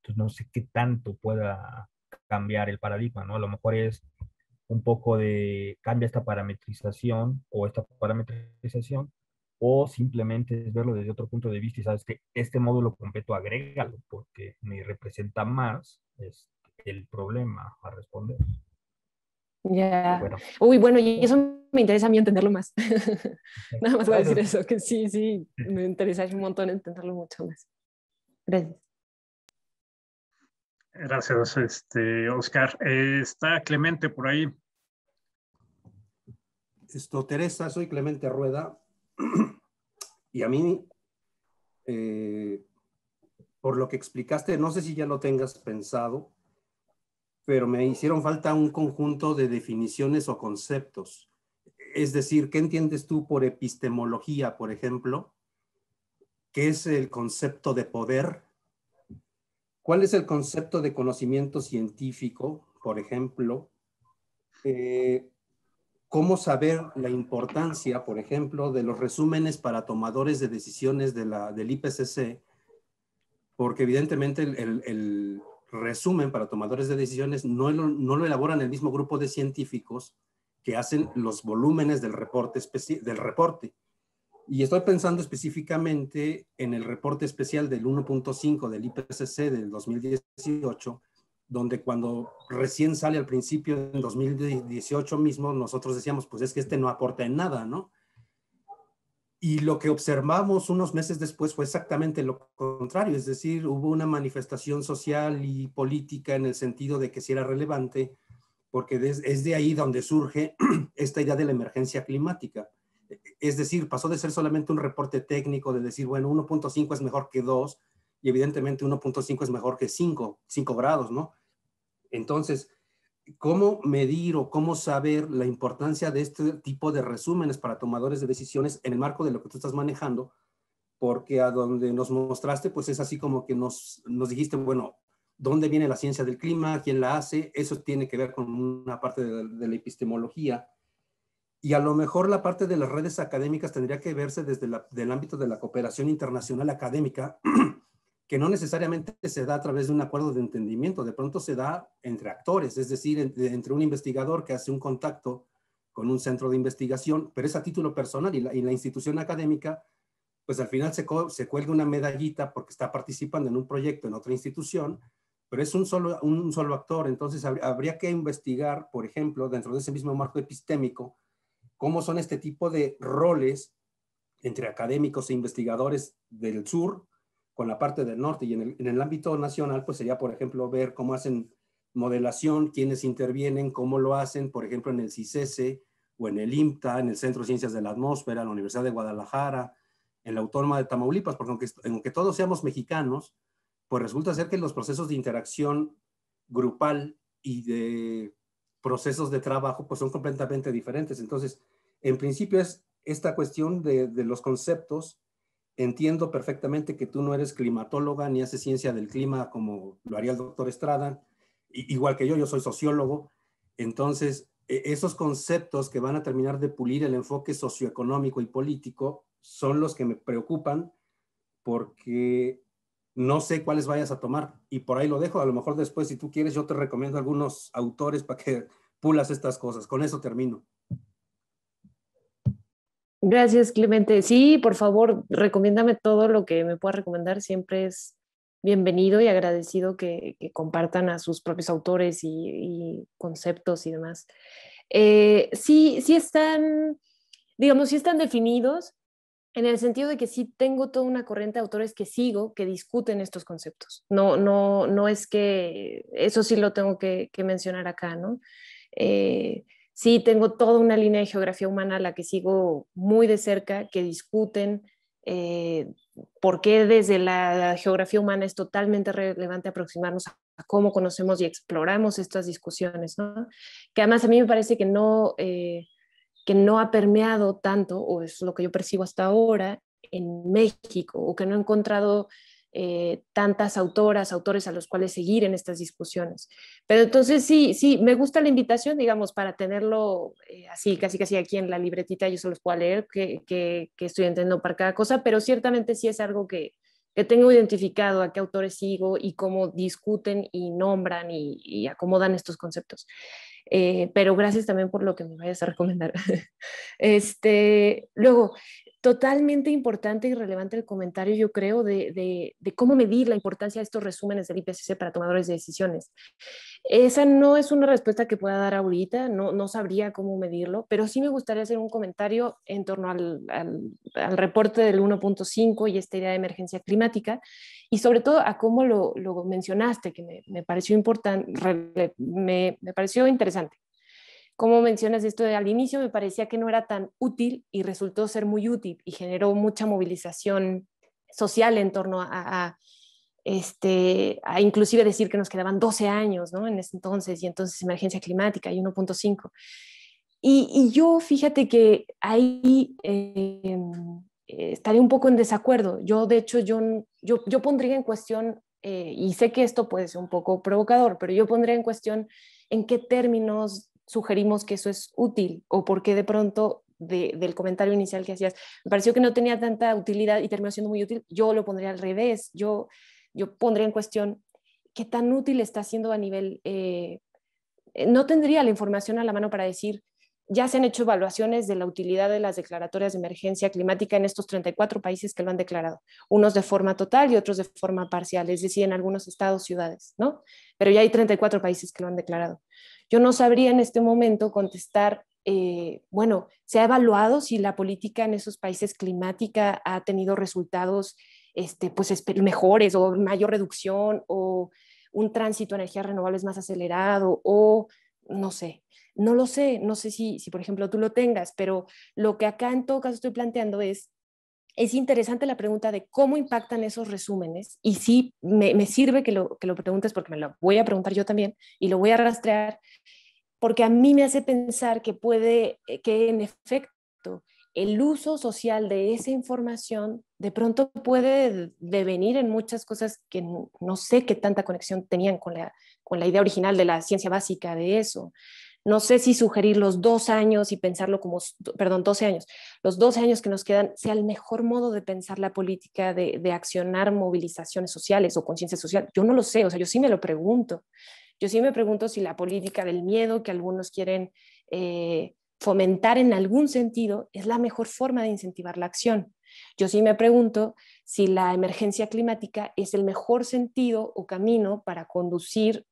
D: entonces no sé qué tanto pueda cambiar el paradigma, ¿no? A lo mejor es un poco de cambia esta parametrización o esta parametrización, o simplemente es verlo desde otro punto de vista y sabes que este módulo completo agrégalo porque me representa más el problema a responder.
B: Ya.
D: Bueno.
B: Uy, bueno, y eso me interesa a mí entenderlo más. Nada más voy a decir
D: Gracias.
B: eso, que sí, me interesa un montón entenderlo mucho más. Gracias.
A: Gracias, Oscar. Está Clemente por ahí.
E: Teresa, soy Clemente Rueda y a mí, por lo que explicaste, no sé si ya lo tengas pensado, pero me hicieron falta un conjunto de definiciones o conceptos. Es decir, ¿qué entiendes tú por epistemología, por ejemplo? ¿Qué es el concepto de poder? ¿Cuál es el concepto de conocimiento científico, por ejemplo? ¿Cómo saber la importancia, por ejemplo, de los resúmenes para tomadores de decisiones del IPCC? Porque evidentemente el resumen para tomadores de decisiones no lo elaboran el mismo grupo de científicos que hacen los volúmenes del reporte. Y estoy pensando específicamente en el reporte especial del 1.5 del IPCC del 2018, donde cuando recién sale al principio, en 2018 mismo, nosotros decíamos, pues es que este no aporta en nada, ¿no? Y lo que observamos unos meses después fue exactamente lo contrario, es decir, hubo una manifestación social y política en el sentido de que sí era relevante, porque es de ahí donde surge esta idea de la emergencia climática. Es decir, pasó de ser solamente un reporte técnico de decir, bueno, 1.5 es mejor que 2, y evidentemente 1.5 es mejor que 5 grados, ¿no? Entonces, ¿cómo medir o cómo saber la importancia de este tipo de resúmenes para tomadores de decisiones en el marco de lo que tú estás manejando? Porque a donde nos mostraste, pues es así como que nos dijiste, bueno, ¿dónde viene la ciencia del clima? ¿Quién la hace? Eso tiene que ver con una parte de la epistemología. Y a lo mejor la parte de las redes académicas tendría que verse desde el ámbito de la cooperación internacional académica, que no necesariamente se da a través de un acuerdo de entendimiento, de pronto se da entre actores, es decir, entre un investigador que hace un contacto con un centro de investigación, pero es a título personal, y la institución académica, pues al final se cuelga una medallita porque está participando en un proyecto en otra institución, pero es un solo actor. Entonces habría que investigar, por ejemplo, dentro de ese mismo marco epistémico, cómo son este tipo de roles entre académicos e investigadores del sur con la parte del norte. Y en el ámbito nacional, pues sería, por ejemplo, ver cómo hacen modelación, quiénes intervienen, cómo lo hacen, por ejemplo, en el CICESE o en el IMTA, en el Centro de Ciencias de la Atmósfera, en la Universidad de Guadalajara, en la Autónoma de Tamaulipas, porque aunque todos seamos mexicanos, pues resulta ser que los procesos de interacción grupal y de procesos de trabajo pues son completamente diferentes. Entonces, en principio es esta cuestión de los conceptos. Entiendo perfectamente que tú no eres climatóloga ni haces ciencia del clima como lo haría el doctor Estrada, igual que yo soy sociólogo. Entonces, esos conceptos que van a terminar de pulir el enfoque socioeconómico y político son los que me preocupan, porque no sé cuáles vayas a tomar, y por ahí lo dejo. A lo mejor después, si tú quieres, yo te recomiendo algunos autores para que pulas estas cosas. Con eso termino.
B: Gracias, Clemente. Sí, por favor, recomiéndame todo lo que me pueda recomendar. Siempre es bienvenido y agradecido que compartan a sus propios autores y conceptos y demás. Sí están, digamos, sí están definidos, en el sentido de que sí tengo toda una corriente de autores que sigo que discuten estos conceptos. No es que, eso sí lo tengo que mencionar acá, ¿no? Sí tengo toda una línea de geografía humana a la que sigo muy de cerca, que discuten por qué desde la geografía humana es totalmente relevante aproximarnos a cómo conocemos y exploramos estas discusiones, ¿no? Que además a mí me parece que no ha permeado tanto, o es lo que yo percibo hasta ahora, en México, o que no he encontrado tantas autores a los cuales seguir en estas discusiones. Pero entonces sí, me gusta la invitación, digamos, para tenerlo así, casi aquí en la libretita, yo se los puedo leer, que estoy entendiendo para cada cosa, pero ciertamente sí es algo que tengo identificado a qué autores sigo y cómo discuten y nombran y acomodan estos conceptos. Pero gracias también por lo que me vayas a recomendar. Luego, totalmente importante y relevante el comentario, yo creo, de cómo medir la importancia de estos resúmenes del IPCC para tomadores de decisiones. Esa no es una respuesta que pueda dar ahorita, no sabría cómo medirlo, pero sí me gustaría hacer un comentario en torno al reporte del 1.5 y esta idea de emergencia climática, y sobre todo a cómo lo mencionaste, que me pareció importante, me pareció interesante. Como mencionas esto al inicio, me parecía que no era tan útil y resultó ser muy útil y generó mucha movilización social en torno a a inclusive decir que nos quedaban 12 años, ¿no? En ese entonces, y entonces emergencia climática y 1.5. Y yo, fíjate que ahí estaría un poco en desacuerdo. Yo, de hecho, yo pondría en cuestión, y sé que esto puede ser un poco provocador, pero yo pondría en cuestión en qué términos sugerimos que eso es útil, o por qué de pronto del comentario inicial que hacías, me pareció que no tenía tanta utilidad y terminó siendo muy útil. Yo lo pondría al revés. Yo pondría en cuestión qué tan útil está siendo a nivel... no tendría la información a la mano para decir, ya se han hecho evaluaciones de la utilidad de las declaratorias de emergencia climática en estos 34 países que lo han declarado, unos de forma total y otros de forma parcial, es decir, en algunos estados, ciudades, ¿no? Pero ya hay 34 países que lo han declarado. Yo no sabría en este momento contestar, bueno, ¿se ha evaluado si la política en esos países climática ha tenido resultados pues, mejores o mayor reducción o un tránsito a energías renovables más acelerado o no sé? No lo sé, no sé si por ejemplo tú lo tengas, pero lo que acá en todo caso estoy planteando es interesante la pregunta de cómo impactan esos resúmenes, y sí me sirve que lo preguntes porque me lo voy a preguntar yo también y lo voy a rastrear, porque a mí me hace pensar que que en efecto el uso social de esa información de pronto puede devenir en muchas cosas que no sé qué tanta conexión tenían con la idea original de la ciencia básica de eso. No sé si sugerir los 2 años y pensarlo como, perdón, 12 años, los 12 años que nos quedan sea el mejor modo de pensar la política, de accionar movilizaciones sociales o conciencia social. Yo no lo sé, o sea, yo sí me lo pregunto. Yo sí me pregunto si la política del miedo que algunos quieren fomentar en algún sentido es la mejor forma de incentivar la acción. Yo sí me pregunto si la emergencia climática es el mejor sentido o camino para conducir,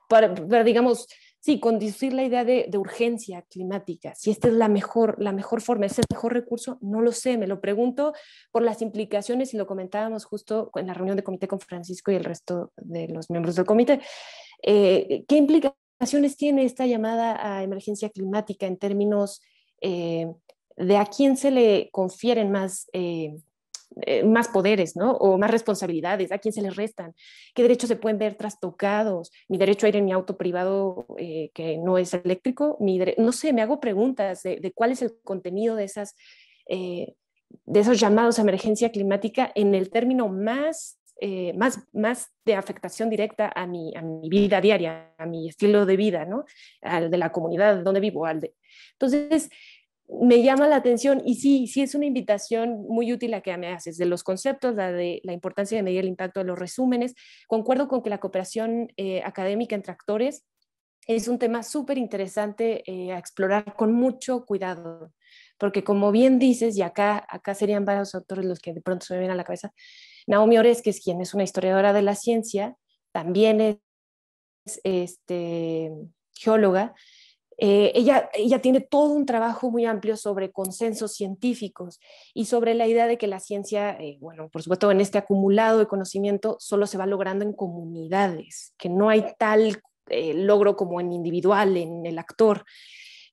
B: para digamos, sí, conducir la idea de urgencia climática. Si esta es la mejor forma, es el mejor recurso, no lo sé, me lo pregunto por las implicaciones, y lo comentábamos justo en la reunión de comité con Francisco y el resto de los miembros del comité. ¿Qué implicaciones tiene esta llamada a emergencia climática en términos de a quién se le confieren más poderes, ¿no? O más responsabilidades, a quién se les restan, qué derechos se pueden ver trastocados, mi derecho a ir en mi auto privado que no es eléctrico, no sé, me hago preguntas de cuál es el contenido de esos llamados a emergencia climática en el término más de afectación directa a mi vida diaria, a mi estilo de vida, ¿no? Al de la comunidad donde vivo. Entonces, me llama la atención, y sí es una invitación muy útil la que me haces, de los conceptos, la importancia de medir el impacto de los resúmenes. Concuerdo con que la cooperación académica entre actores es un tema súper interesante a explorar con mucho cuidado, porque como bien dices, y acá serían varios autores los que de pronto se me vienen a la cabeza, Naomi Oreskes, quien es una historiadora de la ciencia, también es geóloga. Ella tiene todo un trabajo muy amplio sobre consensos científicos y sobre la idea de que la ciencia, bueno, por supuesto, en este acumulado de conocimiento solo se va logrando en comunidades, que no hay tal logro como en individual, en el actor.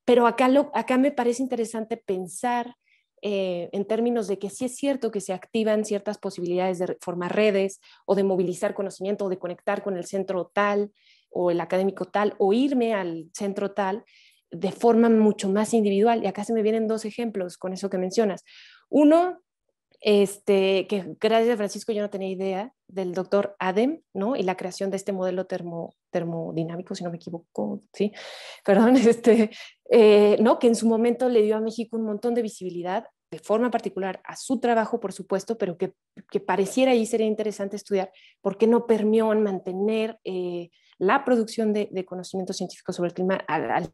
B: Pero acá me parece interesante pensar en términos de que sí es cierto que se activan ciertas posibilidades de formar redes o de movilizar conocimiento o de conectar con el centro tal o el académico tal o irme al centro tal de forma mucho más individual. Y acá se me vienen 2 ejemplos con eso que mencionas. Uno, que gracias a Francisco yo no tenía idea, del doctor Adem, ¿no? Y la creación de este modelo termodinámico, si no me equivoco, ¿sí? Perdón, ¿no? Que en su momento le dio a México un montón de visibilidad, de forma particular a su trabajo, por supuesto, pero que pareciera ahí sería interesante estudiar por qué no permeó en mantener la producción de conocimiento científico sobre el clima al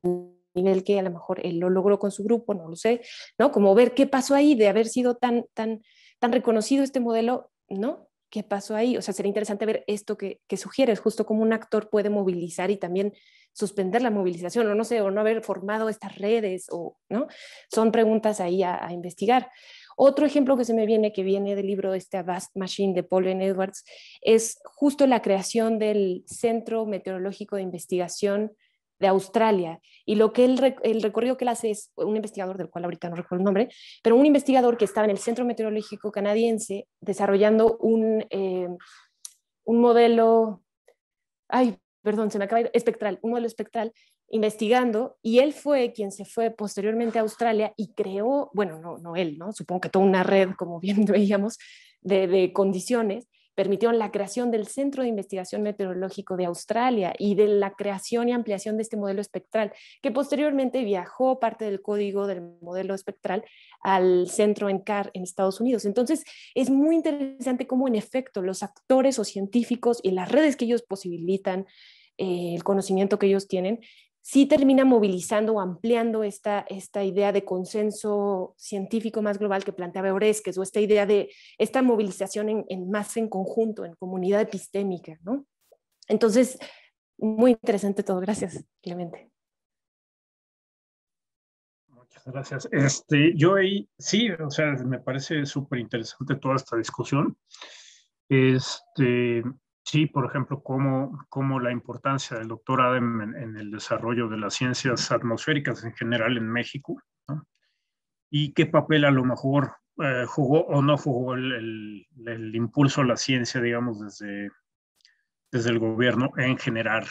B: nivel que a lo mejor él lo logró con su grupo, no lo sé, ¿no? Como ver qué pasó ahí de haber sido tan reconocido este modelo, ¿no? ¿Qué pasó ahí? O sea, sería interesante ver esto que sugieres, justo como un actor puede movilizar y también suspender la movilización, o no sé, o no haber formado estas redes, o, ¿no? Son preguntas ahí a investigar. Otro ejemplo que se me viene, que viene del libro A Vast Machine de Paul N. Edwards, es justo la creación del Centro Meteorológico de Investigación de Australia. Y lo que el recorrido que él hace es un investigador, del cual ahorita no recuerdo el nombre, pero un investigador que estaba en el Centro Meteorológico Canadiense desarrollando un modelo, ay, perdón, se me acaba de ir, espectral, un modelo espectral, investigando, y él fue quien se fue posteriormente a Australia y creó, bueno, no él, ¿no? Supongo que toda una red, como bien veíamos, de condiciones, permitieron la creación del Centro de Investigación Meteorológico de Australia y de la creación y ampliación de este modelo espectral, que posteriormente viajó parte del código del modelo espectral al centro en CAR en Estados Unidos. Entonces, es muy interesante cómo en efecto los actores o científicos y las redes que ellos posibilitan, el conocimiento que ellos tienen, sí termina movilizando o ampliando esta idea de consenso científico más global que planteaba Oreskes, o esta idea de esta movilización más en conjunto, en comunidad epistémica, ¿no? Entonces, muy interesante todo. Gracias, Clemente.
A: Muchas gracias. Yo ahí, sí, o sea, me parece súper interesante toda esta discusión. Sí, por ejemplo, cómo la importancia del doctor Adem en el desarrollo de las ciencias atmosféricas en general en México, ¿no? Y qué papel a lo mejor jugó o no jugó el impulso a la ciencia, digamos, desde el gobierno en generar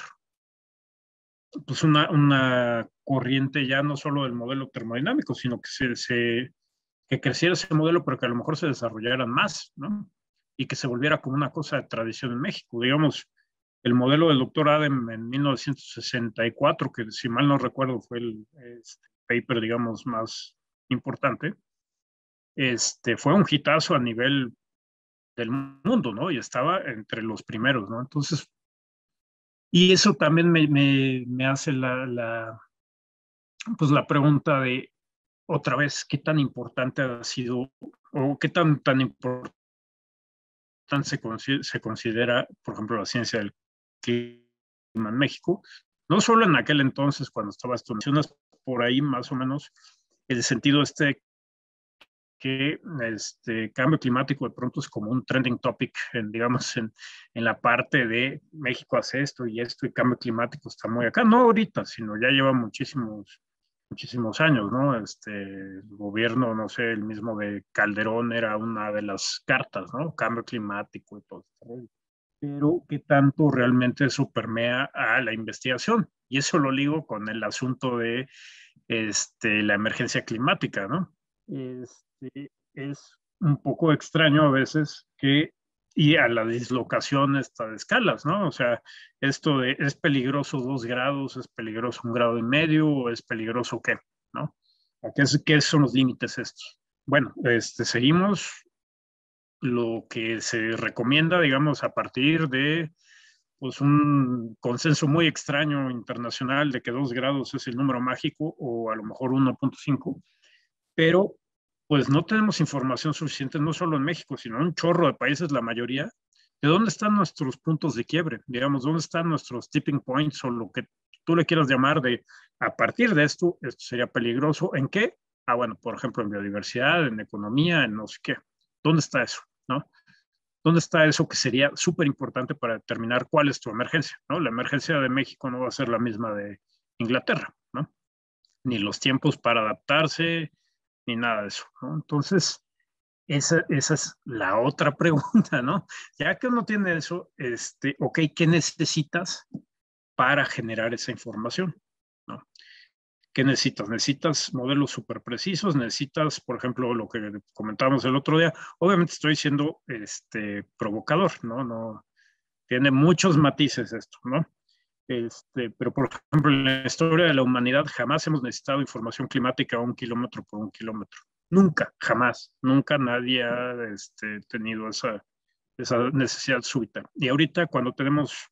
A: pues una corriente ya no solo del modelo termodinámico, sino que creciera ese modelo, pero que a lo mejor se desarrollaran más, ¿no? Y que se volviera como una cosa de tradición en México. Digamos, el modelo del doctor Adem en 1964, que si mal no recuerdo fue el paper, digamos, más importante, fue un hitazo a nivel del mundo, ¿no? Y estaba entre los primeros, ¿no? Entonces, y eso también me hace pues la pregunta de, otra vez, ¿qué tan importante ha sido o qué tan importante se considera, por ejemplo, la ciencia del clima en México? No solo en aquel entonces, cuando estaba estudiando, por ahí más o menos, el sentido que cambio climático de pronto es como un trending topic, digamos, en la parte de México hace esto y cambio climático está muy acá, no ahorita, sino ya lleva muchísimos años, ¿no? El gobierno, no sé, el mismo de Calderón era una de las cartas, ¿no? Cambio climático y todo esto. Pero qué tanto realmente eso permea a la investigación. Y eso lo ligo con el asunto de la emergencia climática, ¿no? Es un poco extraño a veces y a la dislocación de escalas, ¿no? O sea, esto de es peligroso 2 grados, es peligroso 1,5 grados, o es peligroso qué, ¿no? ¿Qué son los límites estos? Bueno, seguimos lo que se recomienda, digamos, a partir de pues un consenso muy extraño internacional de que 2 grados es el número mágico o a lo mejor 1,5, pero pues no tenemos información suficiente, no solo en México, sino en un chorro de países, la mayoría, de dónde están nuestros puntos de quiebre, digamos, dónde están nuestros tipping points o lo que tú le quieras llamar de, a partir de esto sería peligroso. ¿En qué? Bueno, por ejemplo, en biodiversidad, en economía, en no sé qué. ¿Dónde está eso? ¿No? ¿Dónde está eso que sería súper importante para determinar cuál es tu emergencia? ¿No? La emergencia de México no va a ser la misma de Inglaterra, ¿no? Ni los tiempos para adaptarse, ni nada de eso, ¿no? Entonces, esa es la otra pregunta, ¿no? Ya que uno tiene eso, ok, ¿qué necesitas para generar esa información? ¿No? ¿Qué necesitas? Necesitas modelos súper precisos, necesitas, por ejemplo, lo que comentábamos el otro día. Obviamente estoy siendo provocador, ¿no? No tiene muchos matices esto, ¿no? Pero, por ejemplo, en la historia de la humanidad jamás hemos necesitado información climática a 1 kilómetro por 1 kilómetro. Nunca, jamás. Nunca nadie ha tenido esa necesidad súbita. Y ahorita, cuando tenemos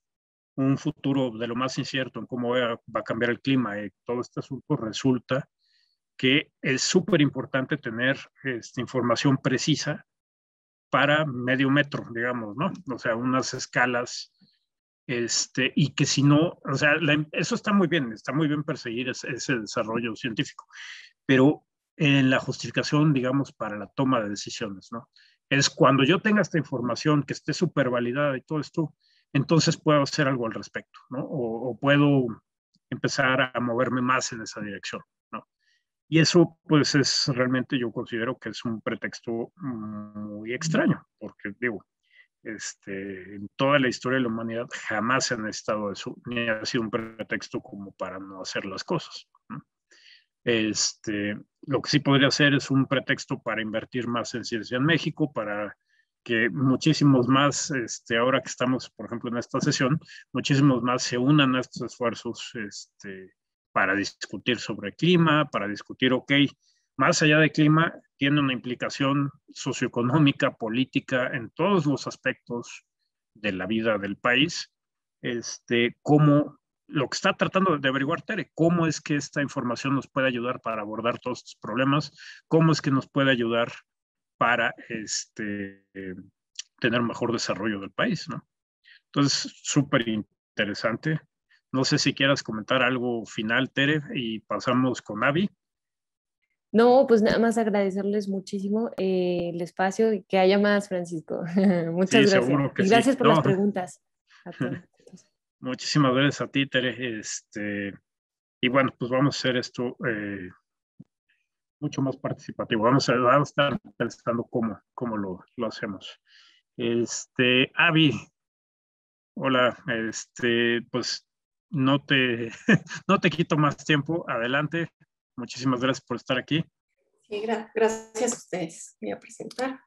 A: un futuro de lo más incierto en cómo va a cambiar el clima y todo este asunto, resulta que es súper importante tener información precisa para medio metro, digamos, ¿no? O sea, unas escalas, y que si no, o sea, eso está muy bien perseguir ese desarrollo científico, pero en la justificación, digamos, para la toma de decisiones, ¿no? Es cuando yo tenga esta información que esté súper validada y todo esto, entonces puedo hacer algo al respecto, ¿no? O puedo empezar a moverme más en esa dirección, ¿no? Y eso, pues, es realmente, yo considero que es un pretexto muy extraño, porque digo, en toda la historia de la humanidad jamás se ha necesitado eso, ni ha sido un pretexto como para no hacer las cosas, ¿no? Lo que sí podría ser es un pretexto para invertir más en ciencia en México, para que muchísimos más, ahora que estamos, por ejemplo, en esta sesión, muchísimos más se unan a estos esfuerzos para discutir sobre clima, para discutir, ok, más allá de clima, tiene una implicación socioeconómica, política, en todos los aspectos de la vida del país, cómo lo que está tratando de averiguar Tere, cómo es que esta información nos puede ayudar para abordar todos estos problemas, cómo es que nos puede ayudar para tener un mejor desarrollo del país, ¿no? Entonces, súper interesante. No sé si quieras comentar algo final, Tere, y pasamos con Avi.
B: No, pues nada más agradecerles muchísimo el espacio y que haya más, Francisco. Muchas
A: Sí,
B: gracias.
A: seguro que
B: Y
A: sí.
B: gracias por las preguntas a todos.
A: Muchísimas gracias a ti, Tere. Y bueno, pues vamos a hacer esto mucho más participativo. Vamos a estar pensando cómo lo hacemos. Avi, hola, pues no te, no te quito más tiempo. Adelante. Muchísimas gracias por estar aquí.
F: Sí, gracias a ustedes. Voy a presentar.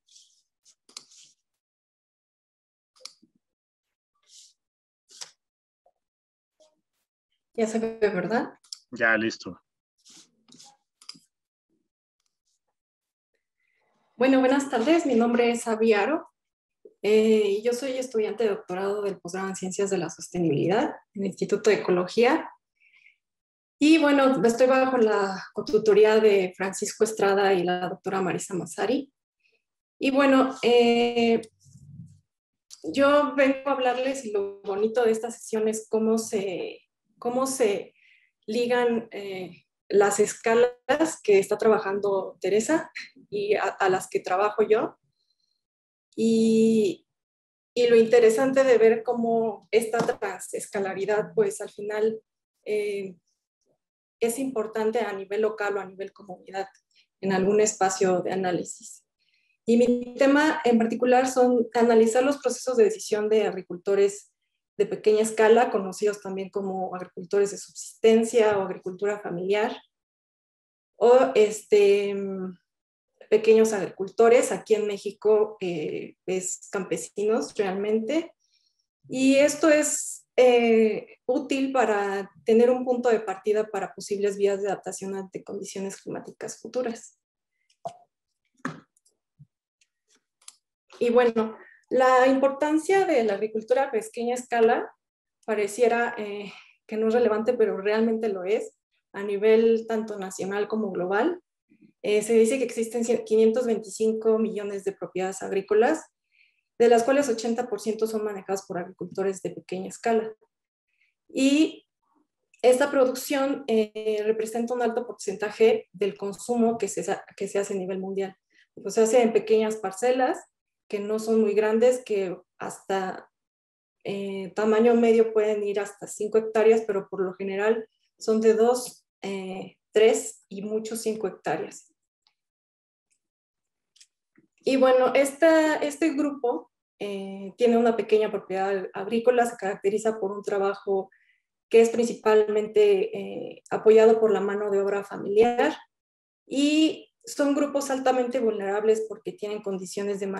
F: Ya se ve, ¿verdad?
A: Ya, listo.
F: Bueno, buenas tardes. Mi nombre es Avi Aro. Yo soy estudiante de doctorado del posgrado en Ciencias de la Sostenibilidad en el Instituto de Ecología. Y bueno, estoy bajo la cotutoría de Francisco Estrada y la doctora Marisa Massari. Y bueno, yo vengo a hablarles, y lo bonito de esta sesión es cómo se ligan las escalas que está trabajando Teresa y a las que trabajo yo. Y lo interesante de ver cómo esta transescalaridad, pues al final es importante a nivel local o a nivel comunidad en algún espacio de análisis. Y mi tema en particular son analizar los procesos de decisión de agricultores de pequeña escala, conocidos también como agricultores de subsistencia o agricultura familiar, o pequeños agricultores. Aquí en México es campesinos realmente. Y esto es útil para tener un punto de partida para posibles vías de adaptación ante condiciones climáticas futuras. Y bueno, la importancia de la agricultura a pequeña escala pareciera que no es relevante, pero realmente lo es a nivel tanto nacional como global. Se dice que existen 525 millones de propiedades agrícolas, de las cuales 80% son manejadas por agricultores de pequeña escala. Y esta producción representa un alto porcentaje del consumo que se hace a nivel mundial. Pues se hace en pequeñas parcelas que no son muy grandes, que hasta tamaño medio pueden ir hasta 5 hectáreas, pero por lo general son de 2, 3 y muchos 5 hectáreas. Y bueno, este grupo tiene una pequeña propiedad agrícola, se caracteriza por un trabajo que es principalmente apoyado por la mano de obra familiar, y son grupos altamente vulnerables porque tienen condiciones de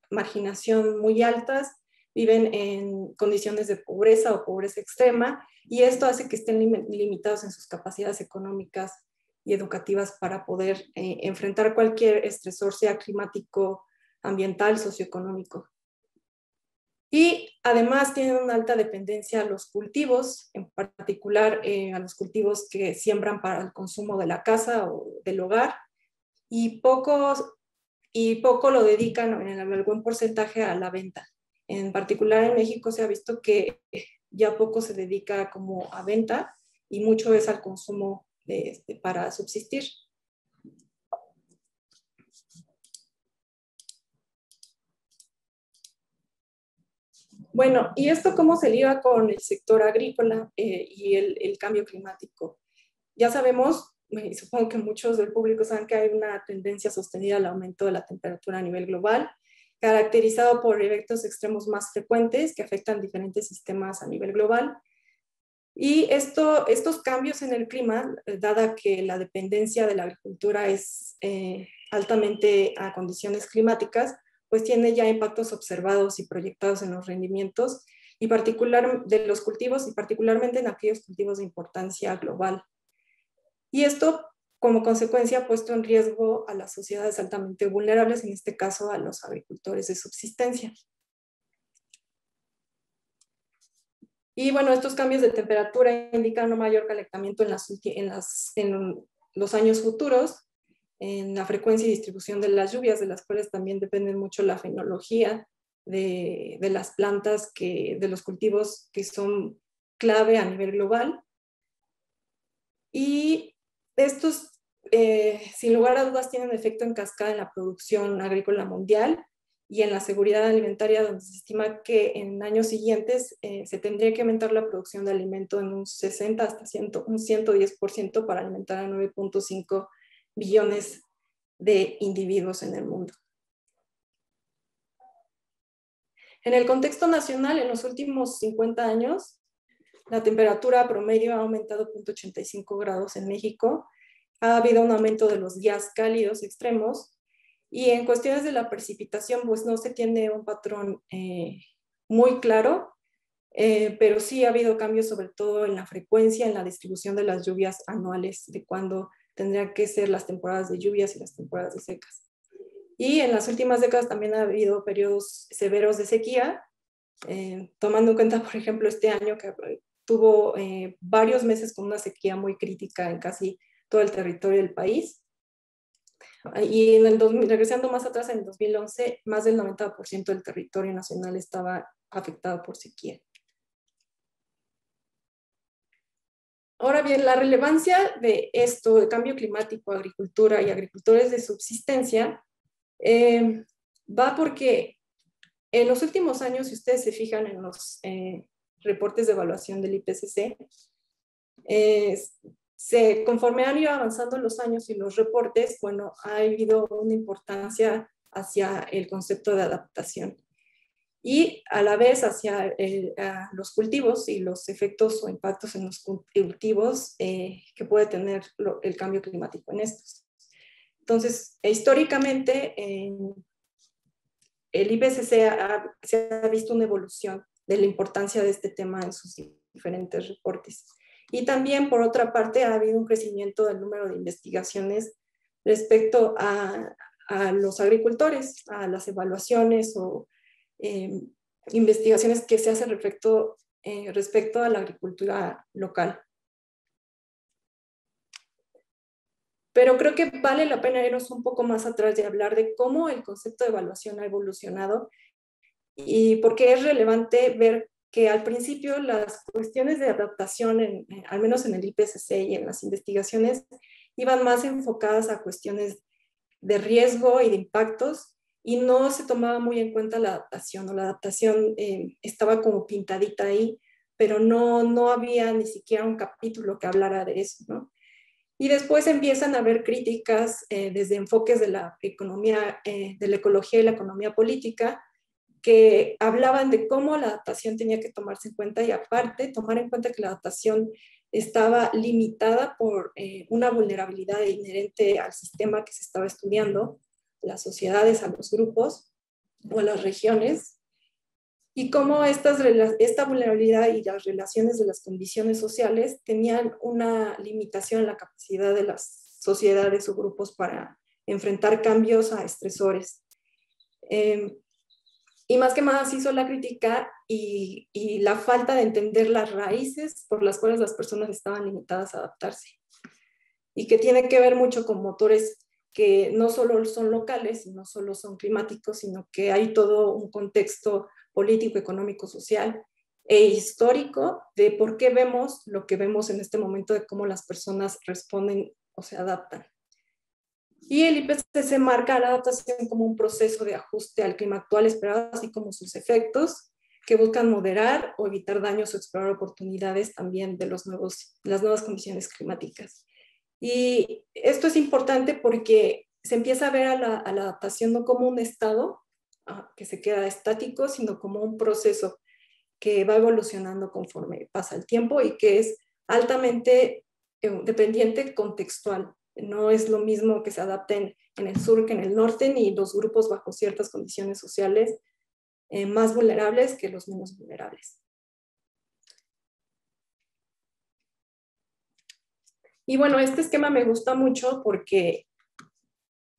F: marginación muy altas, viven en condiciones de pobreza o pobreza extrema, y esto hace que estén limitados en sus capacidades económicas y educativas para poder enfrentar cualquier estresor, sea climático, ambiental, socioeconómico. Y además tienen una alta dependencia a los cultivos, en particular a los cultivos que siembran para el consumo de la casa o del hogar, y poco lo dedican en algún porcentaje a la venta. En particular en México se ha visto que ya poco se dedica como a venta y mucho es al consumo para subsistir. Bueno, ¿y esto cómo se liga con el sector agrícola y el cambio climático? Ya sabemos, y supongo que muchos del público saben que hay una tendencia sostenida al aumento de la temperatura a nivel global, caracterizado por eventos extremos más frecuentes que afectan diferentes sistemas a nivel global. Y estos cambios en el clima, dada que la dependencia de la agricultura es altamente a condiciones climáticas, pues tiene ya impactos observados y proyectados en los rendimientos y de los cultivos, y particularmente en aquellos cultivos de importancia global. Y esto, como consecuencia, ha puesto en riesgo a las sociedades altamente vulnerables, en este caso a los agricultores de subsistencia. Y bueno, estos cambios de temperatura indican un mayor calentamiento en los años futuros, en la frecuencia y distribución de las lluvias, de las cuales también dependen mucho la fenología de las plantas, de los cultivos que son clave a nivel global. Y estos, sin lugar a dudas, tienen efecto en cascada en la producción agrícola mundial y en la seguridad alimentaria, donde se estima que en años siguientes se tendría que aumentar la producción de alimento en un 60 hasta un 110% para alimentar a 9.5 billones de individuos en el mundo. En el contexto nacional, en los últimos 50 años, la temperatura promedio ha aumentado 0.85 grados en México. Ha habido un aumento de los días cálidos extremos. Y en cuestiones de la precipitación, pues no se tiene un patrón muy claro, pero sí ha habido cambios sobre todo en la frecuencia, en la distribución de las lluvias anuales, de cuándo tendrían que ser las temporadas de lluvias y las temporadas de secas. Y en las últimas décadas también ha habido periodos severos de sequía, tomando en cuenta, por ejemplo, este año que tuvo varios meses con una sequía muy crítica en casi todo el territorio del país. Y regresando más atrás, en el 2011, más del 90% del territorio nacional estaba afectado por sequía. Ahora bien, la relevancia de esto, de cambio climático, agricultura y agricultores de subsistencia, va porque en los últimos años, si ustedes se fijan en los reportes de evaluación del IPCC, conforme han ido avanzando los años y los reportes, bueno, ha habido una importancia hacia el concepto de adaptación y a la vez hacia los cultivos y los efectos o impactos en los cultivos que puede tener el cambio climático en estos. Entonces, históricamente, el IPCC se ha visto una evolución de la importancia de este tema en sus diferentes reportes. Y también, por otra parte, ha habido un crecimiento del número de investigaciones respecto a los agricultores, a las evaluaciones o investigaciones que se hacen respecto a la agricultura local. Pero creo que vale la pena irnos un poco más atrás y hablar de cómo el concepto de evaluación ha evolucionado y por qué es relevante ver que al principio las cuestiones de adaptación, al menos en el IPCC y en las investigaciones, iban más enfocadas a cuestiones de riesgo y de impactos y no se tomaba muy en cuenta la adaptación, o la adaptación estaba como pintadita ahí, pero no había ni siquiera un capítulo que hablara de eso, ¿no? Y después empiezan a haber críticas desde enfoques de la economía, de la ecología y la economía política, que hablaban de cómo la adaptación tenía que tomarse en cuenta y aparte tomar en cuenta que la adaptación estaba limitada por una vulnerabilidad inherente al sistema que se estaba estudiando, las sociedades, a los grupos o a las regiones, y cómo esta vulnerabilidad y las relaciones de las condiciones sociales tenían una limitación en la capacidad de las sociedades o grupos para enfrentar cambios a estresores. Y más que más hizo la crítica y la falta de entender las raíces por las cuales las personas estaban limitadas a adaptarse. Y que tiene que ver mucho con motores que no solo son locales y no solo son climáticos, sino que hay todo un contexto político, económico, social e histórico de por qué vemos lo que vemos en este momento, de cómo las personas responden o se adaptan. Y el IPCC marca la adaptación como un proceso de ajuste al clima actual esperado, así como sus efectos, que buscan moderar o evitar daños o explorar oportunidades también de las nuevas condiciones climáticas. Y esto es importante porque se empieza a ver a la adaptación no como un estado que se queda estático, sino como un proceso que va evolucionando conforme pasa el tiempo y que es altamente dependiente contextual. No es lo mismo que se adapten en el sur que en el norte, ni los grupos bajo ciertas condiciones sociales más vulnerables que los menos vulnerables. Y bueno, este esquema me gusta mucho porque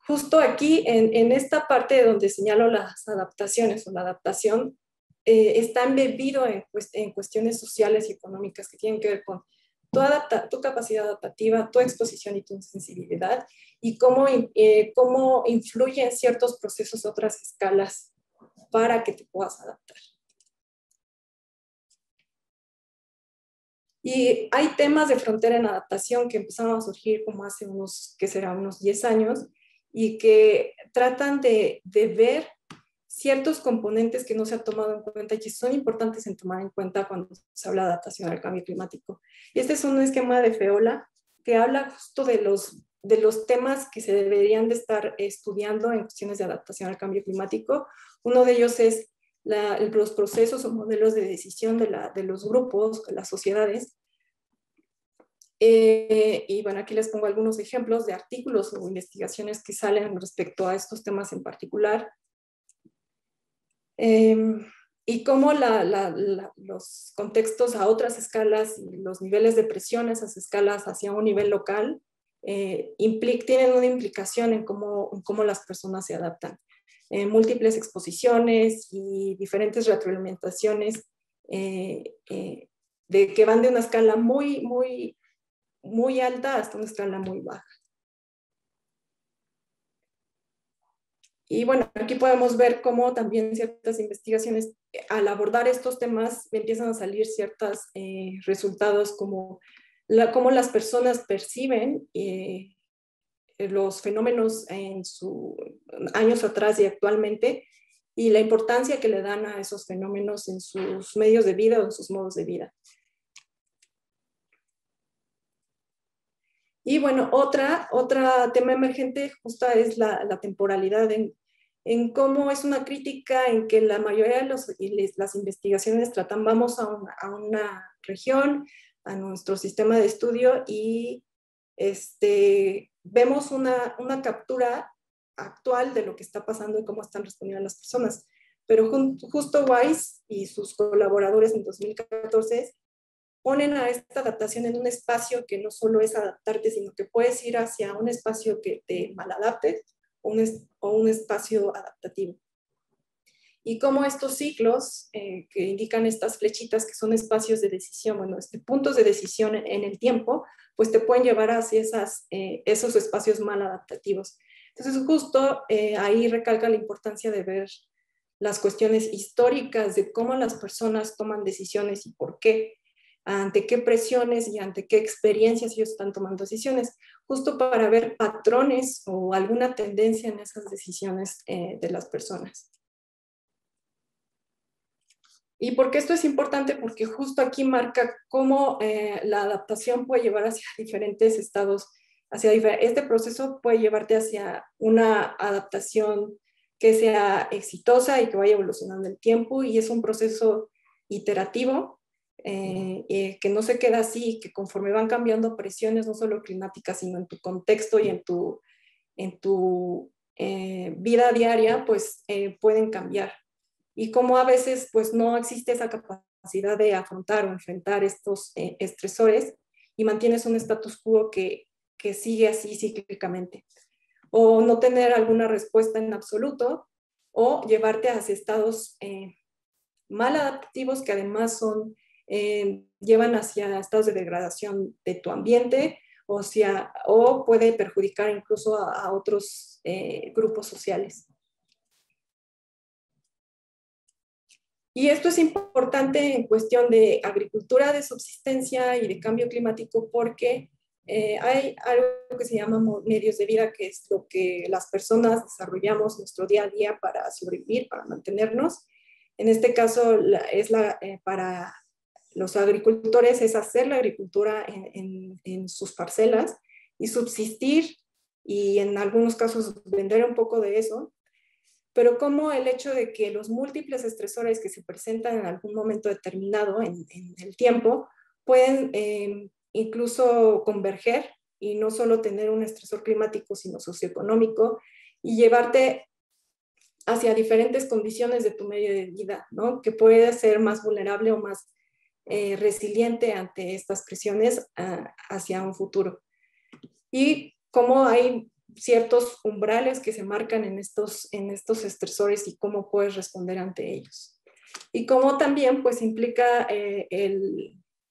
F: justo aquí, en esta parte donde señalo las adaptaciones o la adaptación, está embebido en cuestiones sociales y económicas que tienen que ver con tu capacidad adaptativa, tu exposición y tu sensibilidad, y cómo influyen ciertos procesos a otras escalas para que te puedas adaptar. Y hay temas de frontera en adaptación que empezaron a surgir como hace unos 10 años, y que tratan de ver ciertos componentes que no se han tomado en cuenta y que son importantes en tomar en cuenta cuando se habla de adaptación al cambio climático. Y este es un esquema de FEOLA que habla justo de los temas que se deberían de estar estudiando en cuestiones de adaptación al cambio climático. Uno de ellos es los procesos o modelos de decisión de los grupos, de las sociedades. Y bueno, aquí les pongo algunos ejemplos de artículos o investigaciones que salen respecto a estos temas en particular. Y cómo los contextos a otras escalas y los niveles de presión a esas escalas hacia un nivel local tienen una implicación en cómo las personas se adaptan. Múltiples exposiciones y diferentes retroalimentaciones de que van de una escala muy alta hasta una escala muy baja. Y bueno, aquí podemos ver cómo también ciertas investigaciones, al abordar estos temas, empiezan a salir ciertos resultados como cómo las personas perciben los fenómenos años atrás y actualmente, y la importancia que le dan a esos fenómenos en sus medios de vida o en sus modos de vida. Y bueno, otra tema emergente justo es la temporalidad en cómo es una crítica en que la mayoría de las investigaciones vamos a una región, a nuestro sistema de estudio, y vemos una captura actual de lo que está pasando y cómo están respondiendo las personas. Pero justo Weiss y sus colaboradores en 2014 ponen a esta adaptación en un espacio que no solo es adaptarte, sino que puedes ir hacia un espacio que te maladapte o un espacio adaptativo. Y cómo estos ciclos que indican estas flechitas, que son espacios de decisión, bueno, puntos de decisión en el tiempo, pues te pueden llevar hacia esos espacios mal adaptativos. Entonces justo ahí recalca la importancia de ver las cuestiones históricas de cómo las personas toman decisiones y por qué, ante qué presiones y ante qué experiencias ellos están tomando decisiones, justo para ver patrones o alguna tendencia en esas decisiones de las personas. ¿Y por qué esto es importante? Porque justo aquí marca cómo la adaptación puede llevar hacia diferentes estados, este proceso puede llevarte hacia una adaptación que sea exitosa y que vaya evolucionando el tiempo, y es un proceso iterativo, que no se queda así, que conforme van cambiando presiones, no solo climáticas, sino en tu contexto y en tu vida diaria, pues pueden cambiar. Y como a veces pues no existe esa capacidad de afrontar o enfrentar estos estresores, y mantienes un status quo que sigue así cíclicamente. O no tener alguna respuesta en absoluto, o llevarte hacia estados mal adaptativos que además llevan hacia estados de degradación de tu ambiente, o puede perjudicar incluso a otros grupos sociales. Y esto es importante en cuestión de agricultura de subsistencia y de cambio climático, porque hay algo que se llama medios de vida, que es lo que las personas desarrollamos nuestro día a día para sobrevivir, para mantenernos. En este caso, para los agricultores es hacer la agricultura en sus parcelas y subsistir, y en algunos casos vender un poco de eso, pero como el hecho de que los múltiples estresores que se presentan en algún momento determinado en el tiempo pueden incluso converger y no solo tener un estresor climático, sino socioeconómico, y llevarte hacia diferentes condiciones de tu medio de vida, ¿no? Que puede ser más vulnerable o más resiliente ante estas presiones hacia un futuro. Y cómo hay ciertos umbrales que se marcan en estos estresores y cómo puedes responder ante ellos. Y cómo también pues implica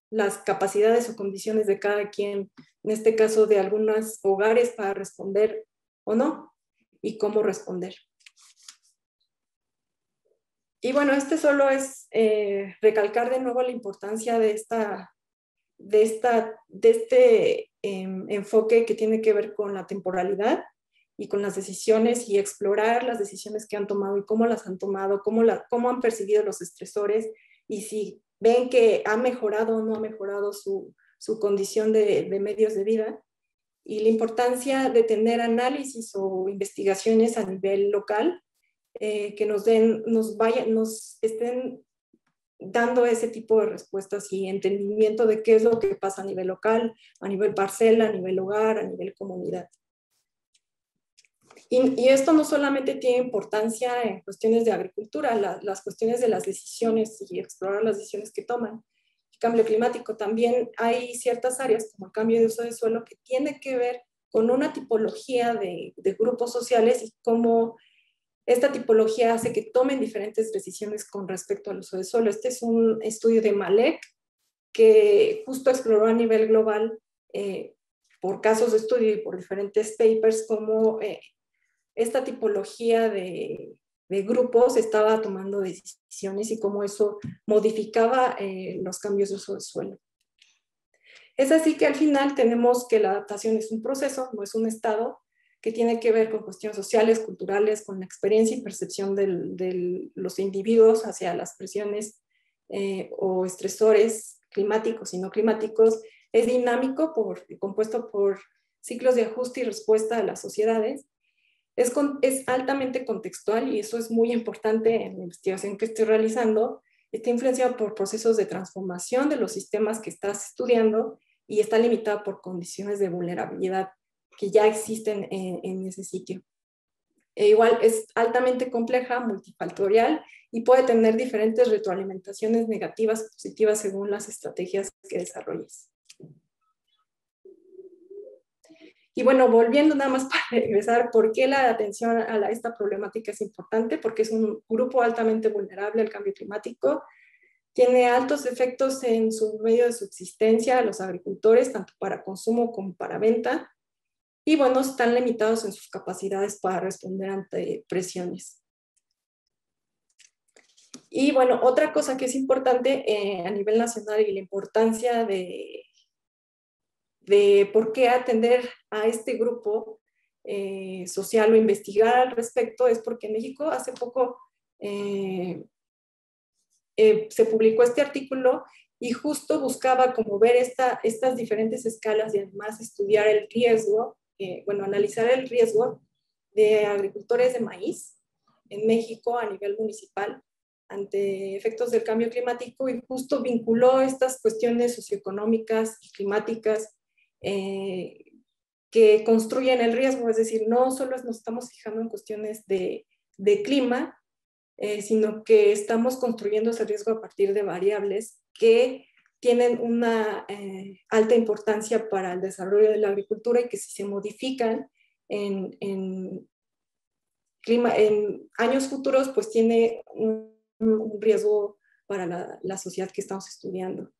F: las capacidades o condiciones de cada quien, en este caso de algunos hogares, para responder o no, y cómo responder. Y bueno, solo es recalcar de nuevo la importancia de este enfoque que tiene que ver con la temporalidad y con las decisiones, y explorar las decisiones que han tomado y cómo las han tomado, cómo han percibido los estresores, y si ven que ha mejorado o no ha mejorado su condición de medios de vida, y la importancia de tener análisis o investigaciones a nivel local que nos estén dando ese tipo de respuestas y entendimiento de qué es lo que pasa a nivel local, a nivel parcela, a nivel hogar, a nivel comunidad. Y esto no solamente tiene importancia en cuestiones de agricultura, las cuestiones de las decisiones y explorar las decisiones que toman. El cambio climático, también hay ciertas áreas como el cambio de uso de suelo que tiene que ver con una tipología de grupos sociales y cómo esta tipología hace que tomen diferentes decisiones con respecto al uso de suelo. Este es un estudio de Malek que justo exploró a nivel global por casos de estudio y por diferentes papers cómo esta tipología de grupos estaba tomando decisiones y cómo eso modificaba los cambios de uso de suelo. Es así que al final tenemos que la adaptación es un proceso, no es un estado, que tiene que ver con cuestiones sociales, culturales, con la experiencia y percepción de los individuos hacia las presiones o estresores climáticos y no climáticos. Es dinámico, compuesto por ciclos de ajuste y respuesta a las sociedades. Es altamente contextual, y eso es muy importante en la investigación que estoy realizando. Está influenciado por procesos de transformación de los sistemas que estás estudiando, y está limitado por condiciones de vulnerabilidad que ya existen en ese sitio. Igual es altamente compleja, multifactorial, y puede tener diferentes retroalimentaciones negativas o positivas según las estrategias que desarrolles. Y bueno, volviendo nada más para regresar, ¿por qué la atención a esta problemática es importante? Porque es un grupo altamente vulnerable al cambio climático, tiene altos efectos en su medio de subsistencia a los agricultores, tanto para consumo como para venta, y bueno, están limitados en sus capacidades para responder ante presiones. Y bueno, otra cosa que es importante a nivel nacional, y la importancia de por qué atender a este grupo social o investigar al respecto, es porque en México hace poco se publicó este artículo y justo buscaba como ver estas diferentes escalas y además estudiar el riesgo, analizar el riesgo de agricultores de maíz en México a nivel municipal ante efectos del cambio climático, y justo vinculó estas cuestiones socioeconómicas y climáticas que construyen el riesgo. Es decir, no solo nos estamos fijando en cuestiones de clima, sino que estamos construyendo ese riesgo a partir de variables que tienen una alta importancia para el desarrollo de la agricultura, y que si se modifican en años futuros, pues tiene un riesgo para la sociedad que estamos estudiando.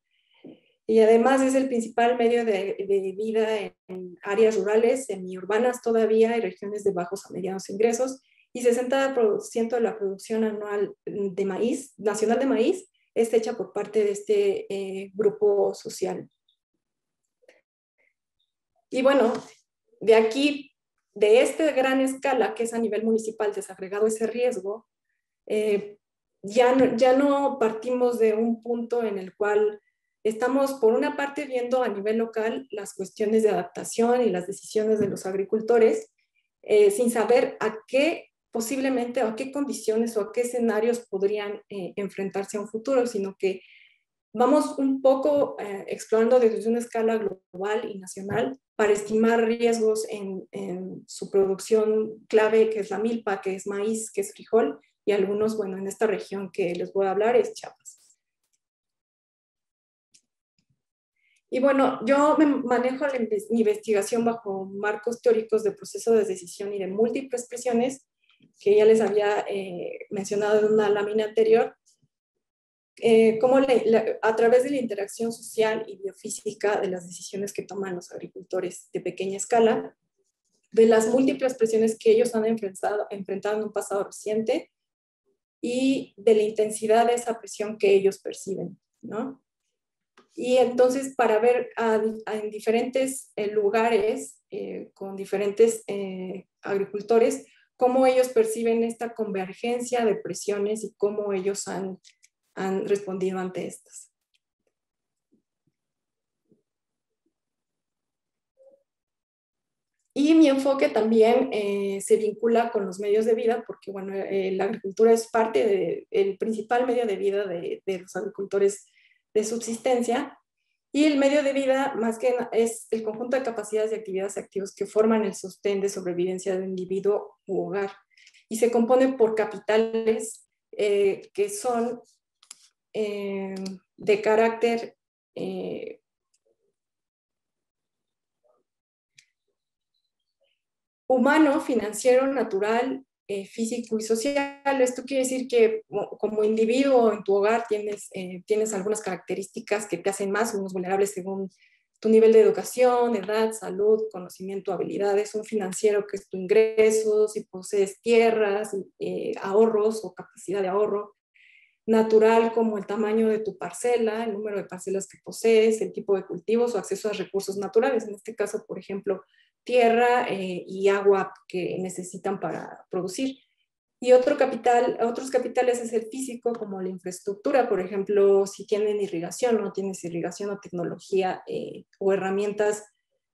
F: Y además es el principal medio de vida en áreas rurales, semiurbanas todavía, y regiones de bajos a medianos ingresos, y 60% de la producción anual de maíz, nacional de maíz, es hecha por parte de este grupo social. Y bueno, de aquí, de esta gran escala que es a nivel municipal, desagregado ese riesgo, ya no partimos de un punto en el cual estamos, por una parte, viendo a nivel local las cuestiones de adaptación y las decisiones de los agricultores, sin saber a qué posiblemente, o a qué condiciones o a qué escenarios podrían enfrentarse a un futuro, sino que vamos un poco explorando desde una escala global y nacional para estimar riesgos en su producción clave, que es la milpa, que es maíz, que es frijol, y algunos, bueno, en esta región que les voy a hablar es Chiapas. Y bueno, yo manejo mi investigación bajo marcos teóricos de proceso de decisión y de múltiples presiones, que ya les había mencionado en una lámina anterior, cómo a través de la interacción social y biofísica de las decisiones que toman los agricultores de pequeña escala, de las múltiples presiones que ellos han enfrentado en un pasado reciente y de la intensidad de esa presión que ellos perciben, ¿no? Y entonces, para ver en diferentes lugares, con diferentes agricultores, cómo ellos perciben esta convergencia de presiones y cómo ellos han respondido ante estas. Y mi enfoque también se vincula con los medios de vida, porque bueno, la agricultura es parte del principal medio de vida de los agricultores de subsistencia, y el medio de vida más que es el conjunto de capacidades y actividades activas que forman el sostén de sobrevivencia del individuo u hogar, y se compone por capitales que son de carácter humano, financiero, natural, físico y social. Esto quiere decir que como individuo en tu hogar tienes algunas características que te hacen más o menos vulnerables según tu nivel de educación, edad, salud, conocimiento, habilidades. Un financiero, que es tu ingreso, si posees tierras, ahorros o capacidad de ahorro. Natural, como el tamaño de tu parcela, el número de parcelas que posees, el tipo de cultivos o acceso a recursos naturales. En este caso, por ejemplo, tierra y agua que necesitan para producir. Y otros capitales es el físico, como la infraestructura, por ejemplo, si tienen irrigación o no tienes irrigación o tecnología o herramientas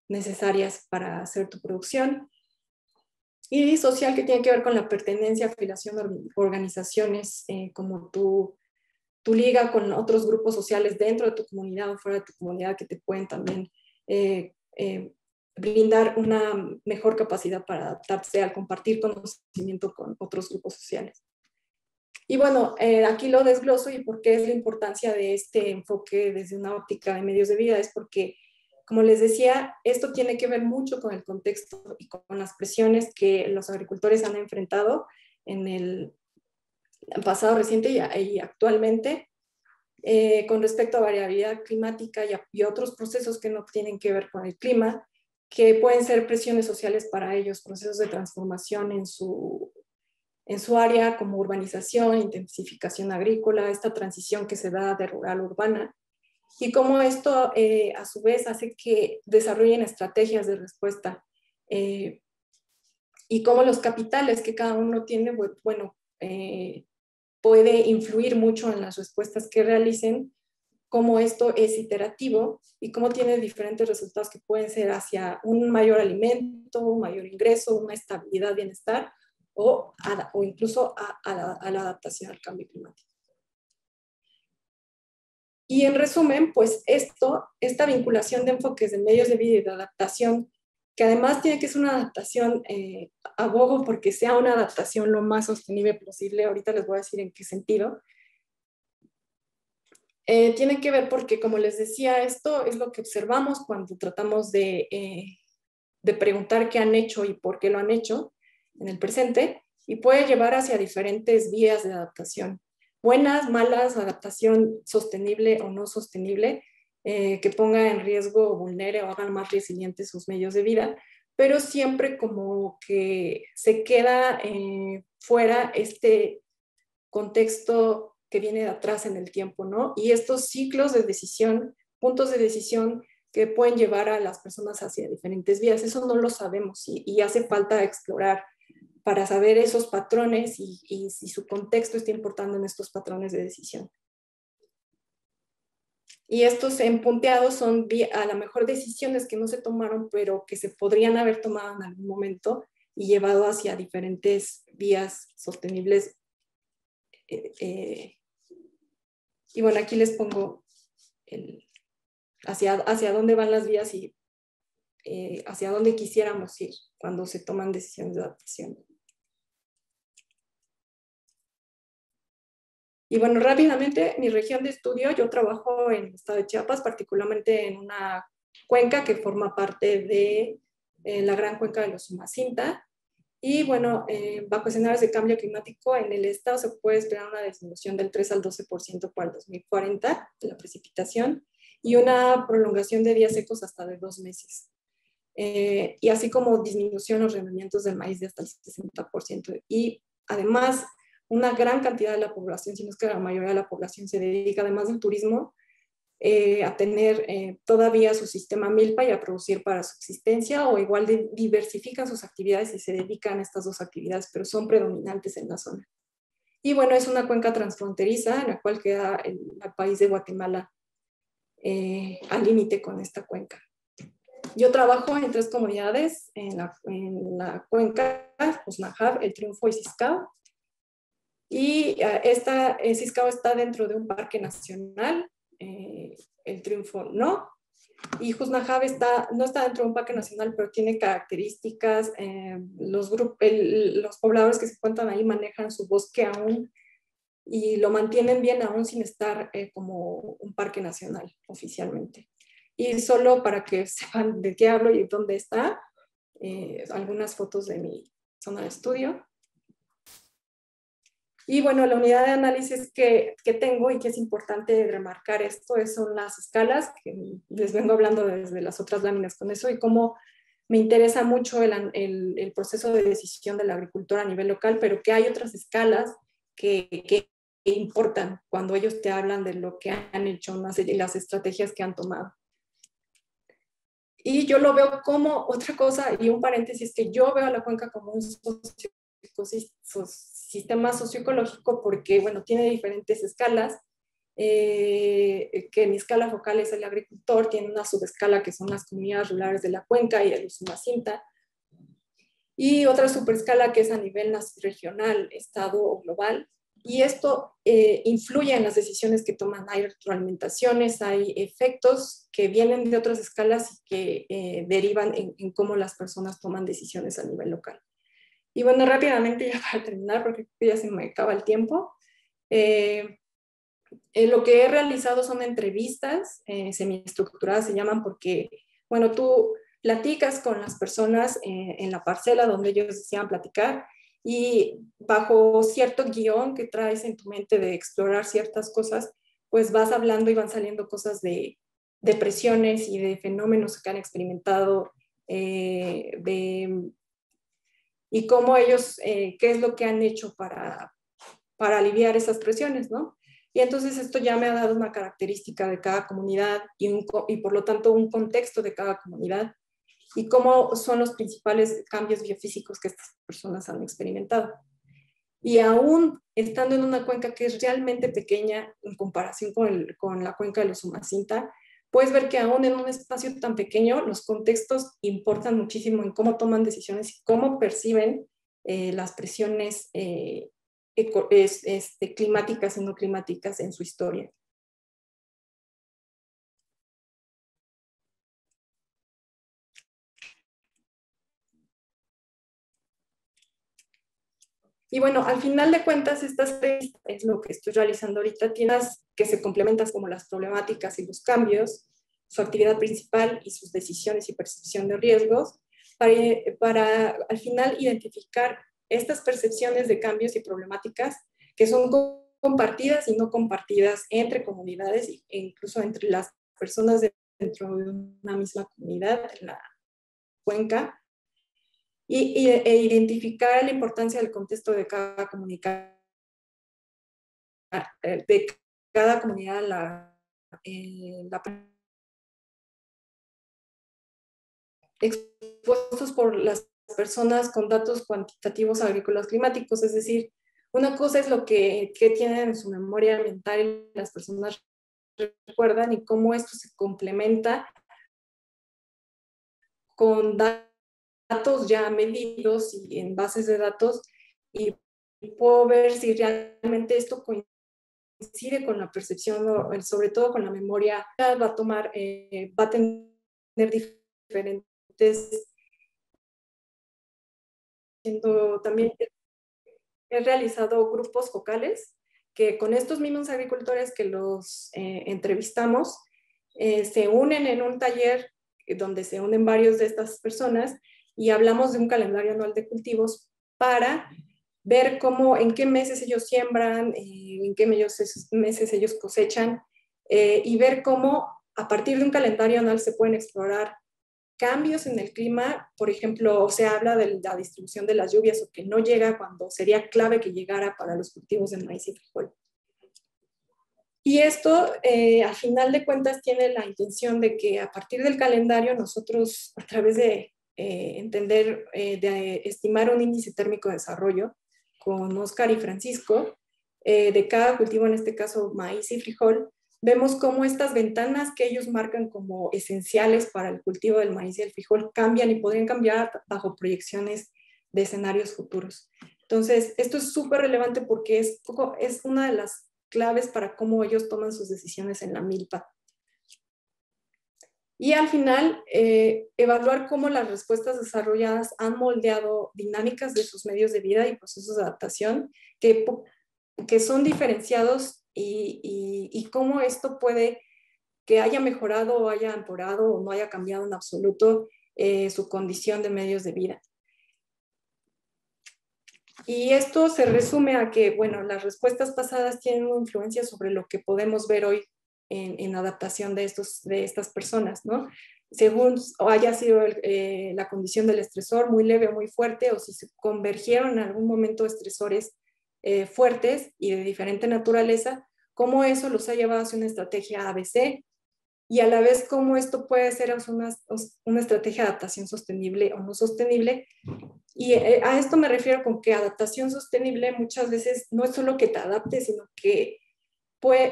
F: necesarias para hacer tu producción. Y social, que tiene que ver con la pertenencia, afiliación a organizaciones, como tu liga con otros grupos sociales dentro de tu comunidad o fuera de tu comunidad, que te pueden también brindar una mejor capacidad para adaptarse al compartir conocimiento con otros grupos sociales. Y bueno, aquí lo desgloso, y por qué es la importancia de este enfoque desde una óptica de medios de vida, es porque, como les decía, esto tiene que ver mucho con el contexto y con las presiones que los agricultores han enfrentado en el pasado reciente y actualmente, con respecto a variabilidad climática y otros procesos que no tienen que ver con el clima, que pueden ser presiones sociales para ellos, procesos de transformación en su área, como urbanización, intensificación agrícola, esta transición que se da de rural a urbana, y cómo esto a su vez hace que desarrollen estrategias de respuesta, y cómo los capitales que cada uno tiene, bueno, puede influir mucho en las respuestas que realicen, cómo esto es iterativo y cómo tiene diferentes resultados que pueden ser hacia un mayor alimento, un mayor ingreso, una estabilidad, bienestar, o incluso a la adaptación al cambio climático. Y en resumen, pues esta vinculación de enfoques de medios de vida y de adaptación, que además tiene que ser una adaptación, abogo porque sea una adaptación lo más sostenible posible, ahorita les voy a decir en qué sentido. Tiene que ver porque, como les decía, esto es lo que observamos cuando tratamos de preguntar qué han hecho y por qué lo han hecho en el presente, y puede llevar hacia diferentes vías de adaptación. Buenas, malas, adaptación sostenible o no sostenible, que ponga en riesgo o vulnere o hagan más resilientes sus medios de vida, pero siempre como que se queda fuera este contexto que viene de atrás en el tiempo, ¿no? Y estos ciclos de decisión, puntos de decisión que pueden llevar a las personas hacia diferentes vías, eso no lo sabemos y hace falta explorar para saber esos patrones y si su contexto está importando en estos patrones de decisión. Y estos punteados son a lo mejor decisiones que no se tomaron, pero que se podrían haber tomado en algún momento y llevado hacia diferentes vías sostenibles. Y bueno, aquí les pongo hacia dónde van las vías y hacia dónde quisiéramos ir cuando se toman decisiones de adaptación. Y bueno, rápidamente, mi región de estudio, yo trabajo en el estado de Chiapas, particularmente en una cuenca que forma parte de la gran cuenca de los Umacinta. Y bueno, bajo escenarios de cambio climático, en el estado se puede esperar una disminución del 3 al 12% para el 2040 de la precipitación y una prolongación de días secos hasta de 2 meses. Y así como disminución en los rendimientos del maíz de hasta el 60%. Y además, una gran cantidad de la población, si no es que la mayoría de la población se dedica, además del turismo, a tener todavía su sistema milpa y a producir para subsistencia, o igual diversifican sus actividades y se dedican a estas dos actividades, pero son predominantes en la zona. Y bueno, es una cuenca transfronteriza en la cual queda el país de Guatemala al límite con esta cuenca. Yo trabajo en 3 comunidades en la cuenca, Josnajab, El Triunfo y Ciscao. Y Ciscao está dentro de un parque nacional, El Triunfo no. Y Josnajab no está dentro de un parque nacional, pero tiene características. Los pobladores que se encuentran ahí manejan su bosque aún y lo mantienen bien aún sin estar como un parque nacional oficialmente. Y solo para que sepan de qué hablo y dónde está, algunas fotos de mi zona de estudio. Y bueno, la unidad de análisis que tengo y que es importante remarcar esto son las escalas, que les vengo hablando desde las otras láminas con eso, y cómo me interesa mucho el proceso de decisión del agricultor a nivel local, pero que hay otras escalas que importan cuando ellos te hablan de lo que han hecho y las estrategias que han tomado. Y yo lo veo como otra cosa, y un paréntesis, que yo veo a la cuenca como un sistema socioecológico porque, bueno, tiene diferentes escalas, que mi escala focal es el agricultor, tiene una subescala que son las comunidades rurales de la cuenca y el Usumacinta, y otra superescala que es a nivel regional, estado o global. Y esto influye en las decisiones que toman. Hay retroalimentaciones, hay efectos que vienen de otras escalas y que derivan en cómo las personas toman decisiones a nivel local. Y bueno, rápidamente ya para terminar, porque ya se me acaba el tiempo, lo que he realizado son entrevistas semiestructuradas, se llaman, porque, bueno, tú platicas con las personas en la parcela donde ellos desean platicar, y bajo cierto guión que traes en tu mente de explorar ciertas cosas, pues vas hablando y van saliendo cosas de depresiones y de fenómenos que han experimentado, y cómo ellos, qué es lo que han hecho para aliviar esas presiones, ¿no? Y entonces esto ya me ha dado una característica de cada comunidad y por lo tanto un contexto de cada comunidad, y cómo son los principales cambios biofísicos que estas personas han experimentado. Y aún estando en una cuenca que es realmente pequeña en comparación con la cuenca de los Umacinta, puedes ver que aún en un espacio tan pequeño los contextos importan muchísimo en cómo toman decisiones y cómo perciben las presiones climáticas y no climáticas en su historia. Y bueno, al final de cuentas, estas tres es lo que estoy realizando ahorita, tienes que se complementan como las problemáticas y los cambios, su actividad principal y sus decisiones y percepción de riesgos, para al final identificar estas percepciones de cambios y problemáticas que son compartidas y no compartidas entre comunidades e incluso entre las personas dentro de una misma comunidad en la cuenca, e identificar la importancia del contexto de cada comunidad, expuestos por las personas con datos cuantitativos agrícolas climáticos, es decir, una cosa es lo que tienen en su memoria mental y las personas recuerdan y cómo esto se complementa con datos ya medidos y en bases de datos, y puedo ver si realmente esto coincide con la percepción o sobre todo con la memoria. Va a tener diferentes. También he realizado grupos focales que con estos mismos agricultores que los entrevistamos se unen en un taller donde se unen varios de estas personas y hablamos de un calendario anual de cultivos para ver en qué meses ellos siembran, en qué meses ellos cosechan, y ver cómo a partir de un calendario anual se pueden explorar cambios en el clima. Por ejemplo, se habla de la distribución de las lluvias o que no llega cuando sería clave que llegara para los cultivos de maíz y frijol. Y esto, al final de cuentas, tiene la intención de que a partir del calendario nosotros, a través de de estimar un índice térmico de desarrollo con Oscar y Francisco, de cada cultivo, en este caso maíz y frijol, vemos cómo estas ventanas que ellos marcan como esenciales para el cultivo del maíz y el frijol cambian y podrían cambiar bajo proyecciones de escenarios futuros. Entonces, esto es súper relevante porque es una de las claves para cómo ellos toman sus decisiones en la milpa. Y al final, evaluar cómo las respuestas desarrolladas han moldeado dinámicas de sus medios de vida y procesos de adaptación que son diferenciados y cómo esto puede que haya mejorado o haya empeorado o no haya cambiado en absoluto su condición de medios de vida. Y esto se resume a que, bueno, las respuestas pasadas tienen una influencia sobre lo que podemos ver hoy en adaptación de estas personas, ¿no? Según haya sido la condición del estresor muy leve o muy fuerte, o si se convergieron en algún momento estresores fuertes y de diferente naturaleza, cómo eso los ha llevado hacia una estrategia ABC, y a la vez cómo esto puede ser una estrategia de adaptación sostenible o no sostenible. Y a esto me refiero con que adaptación sostenible muchas veces no es solo que te adaptes, sino que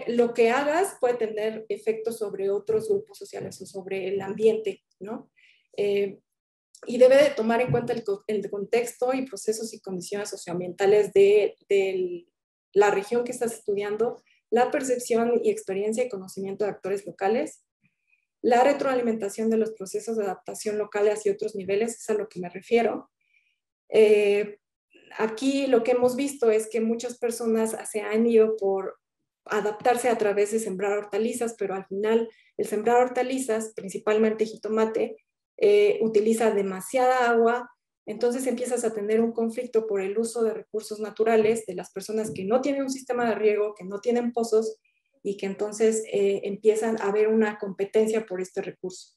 F: lo que hagas puede tener efectos sobre otros grupos sociales o sobre el ambiente, ¿no? Y debe de tomar en cuenta el contexto y procesos y condiciones socioambientales de la región que estás estudiando, la percepción y experiencia y conocimiento de actores locales, la retroalimentación de los procesos de adaptación locales hacia otros niveles, es a lo que me refiero. Aquí lo que hemos visto es que muchas personas se han ido por adaptarse a través de sembrar hortalizas, pero al final el sembrar hortalizas, principalmente jitomate, utiliza demasiada agua, entonces empiezas a tener un conflicto por el uso de recursos naturales de las personas que no tienen un sistema de riego, que no tienen pozos, y que entonces empiezan a haber una competencia por este recurso.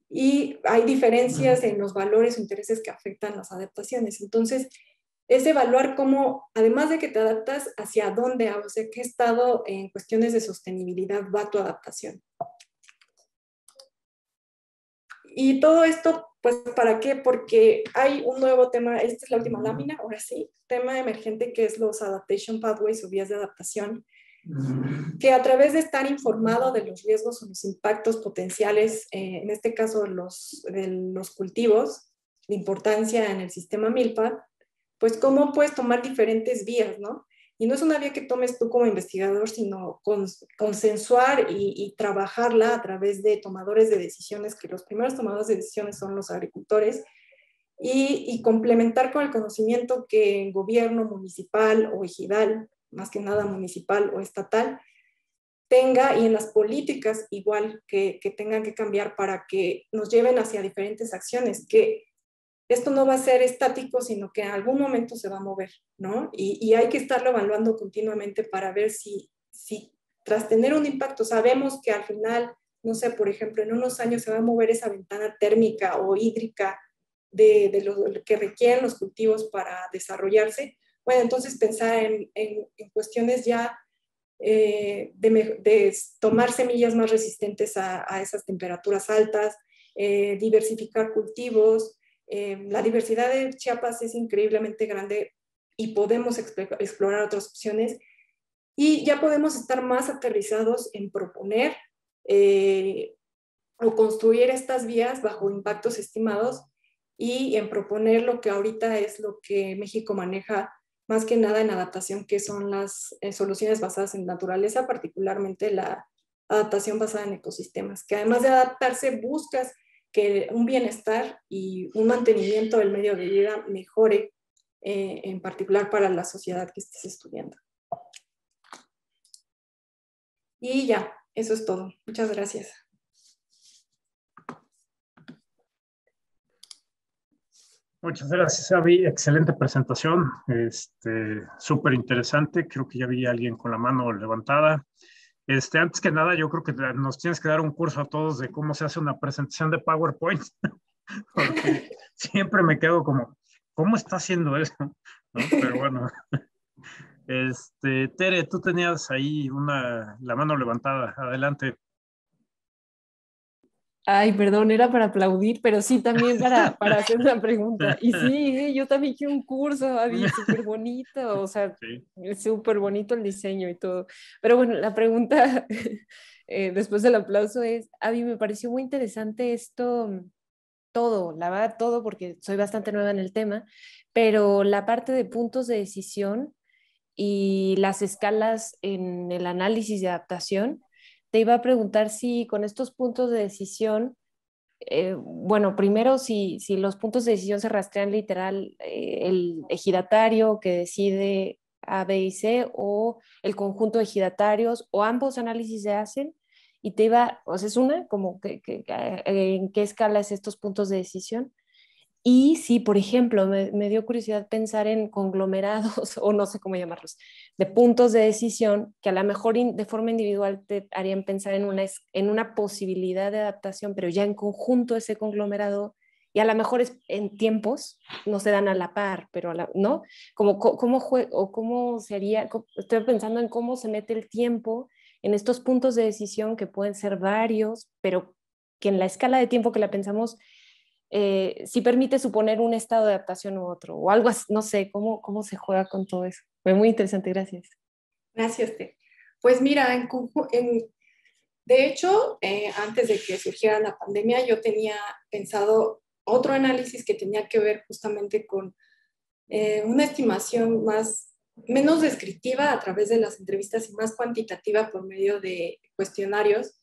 F: Y hay diferencias en los valores o intereses que afectan las adaptaciones. Entonces, es evaluar cómo, además de que te adaptas, hacia dónde, o sea, qué estado en cuestiones de sostenibilidad va tu adaptación. Y todo esto, pues, ¿para qué? Porque hay un nuevo tema, esta es la última lámina, ahora sí, tema emergente que es los adaptation pathways o vías de adaptación, que a través de estar informado de los riesgos o los impactos potenciales, en este caso de los cultivos, de importancia en el sistema milpa, pues cómo puedes tomar diferentes vías, ¿no? Y no es una vía que tomes tú como investigador, sino consensuar y trabajarla a través de tomadores de decisiones, que los primeros tomadores de decisiones son los agricultores, y complementar con el conocimiento que el gobierno municipal o ejidal, más que nada municipal o estatal, tenga, y en las políticas igual que tengan que cambiar para que nos lleven hacia diferentes acciones, que esto no va a ser estático, sino que en algún momento se va a mover, ¿no? Y hay que estarlo evaluando continuamente para ver si tras tener un impacto, sabemos que al final, no sé, por ejemplo, en unos años se va a mover esa ventana térmica o hídrica de lo que requieren los cultivos para desarrollarse. Bueno, entonces pensar en cuestiones ya de tomar semillas más resistentes a esas temperaturas altas, diversificar cultivos, La diversidad de Chiapas es increíblemente grande y podemos explorar otras opciones y ya podemos estar más aterrizados en proponer o construir estas vías bajo impactos estimados y en proponer lo que ahorita es lo que México maneja más que nada en adaptación, que son las soluciones basadas en naturaleza, particularmente la adaptación basada en ecosistemas, que además de adaptarse buscas que un bienestar y un mantenimiento del medio de vida mejore, en particular para la sociedad que estés estudiando. Y ya, eso es todo. Muchas gracias.
A: Muchas gracias, Abby. Excelente presentación. Súper interesante. Creo que ya vi a alguien con la mano levantada. Antes que nada, yo creo que nos tienes que dar un curso a todos de cómo se hace una presentación de PowerPoint, porque siempre me quedo como, ¿cómo está haciendo eso? ¿No? Pero bueno, Tere, tú tenías ahí la mano levantada. Adelante.
B: Ay, perdón, era para aplaudir, pero sí también para hacer una pregunta. Y sí, yo también quiero un curso, Abby, súper bonito, o sea,
A: Sí.
B: es súper bonito el diseño y todo. Pero bueno, la pregunta después del aplauso es, Abby, me pareció muy interesante esto, todo, la verdad, todo, porque soy bastante nueva en el tema, pero la parte de puntos de decisión y las escalas en el análisis de adaptación. Te iba a preguntar si con estos puntos de decisión, bueno, primero si los puntos de decisión se rastrean literal el ejidatario que decide A, B y C o el conjunto de ejidatarios o ambos análisis se hacen y te iba, o sea, es una, como en qué escala es estos puntos de decisión. Y sí, por ejemplo, me dio curiosidad pensar en conglomerados, o no sé cómo llamarlos, de puntos de decisión que a lo mejor de forma individual te harían pensar en una posibilidad de adaptación, pero ya en conjunto ese conglomerado, y a lo mejor en tiempos no se dan a la par, pero ¿no? ¿Cómo sería? Estoy pensando en cómo se mete el tiempo en estos puntos de decisión que pueden ser varios, pero que en la escala de tiempo que la pensamos si permite suponer un estado de adaptación u otro, o algo así, no sé, cómo se juega con todo eso. Fue muy interesante, gracias.
F: Gracias, Te. Pues mira, de hecho, antes de que surgiera la pandemia, yo tenía pensado otro análisis que tenía que ver justamente con una estimación menos descriptiva a través de las entrevistas y más cuantitativa por medio de cuestionarios,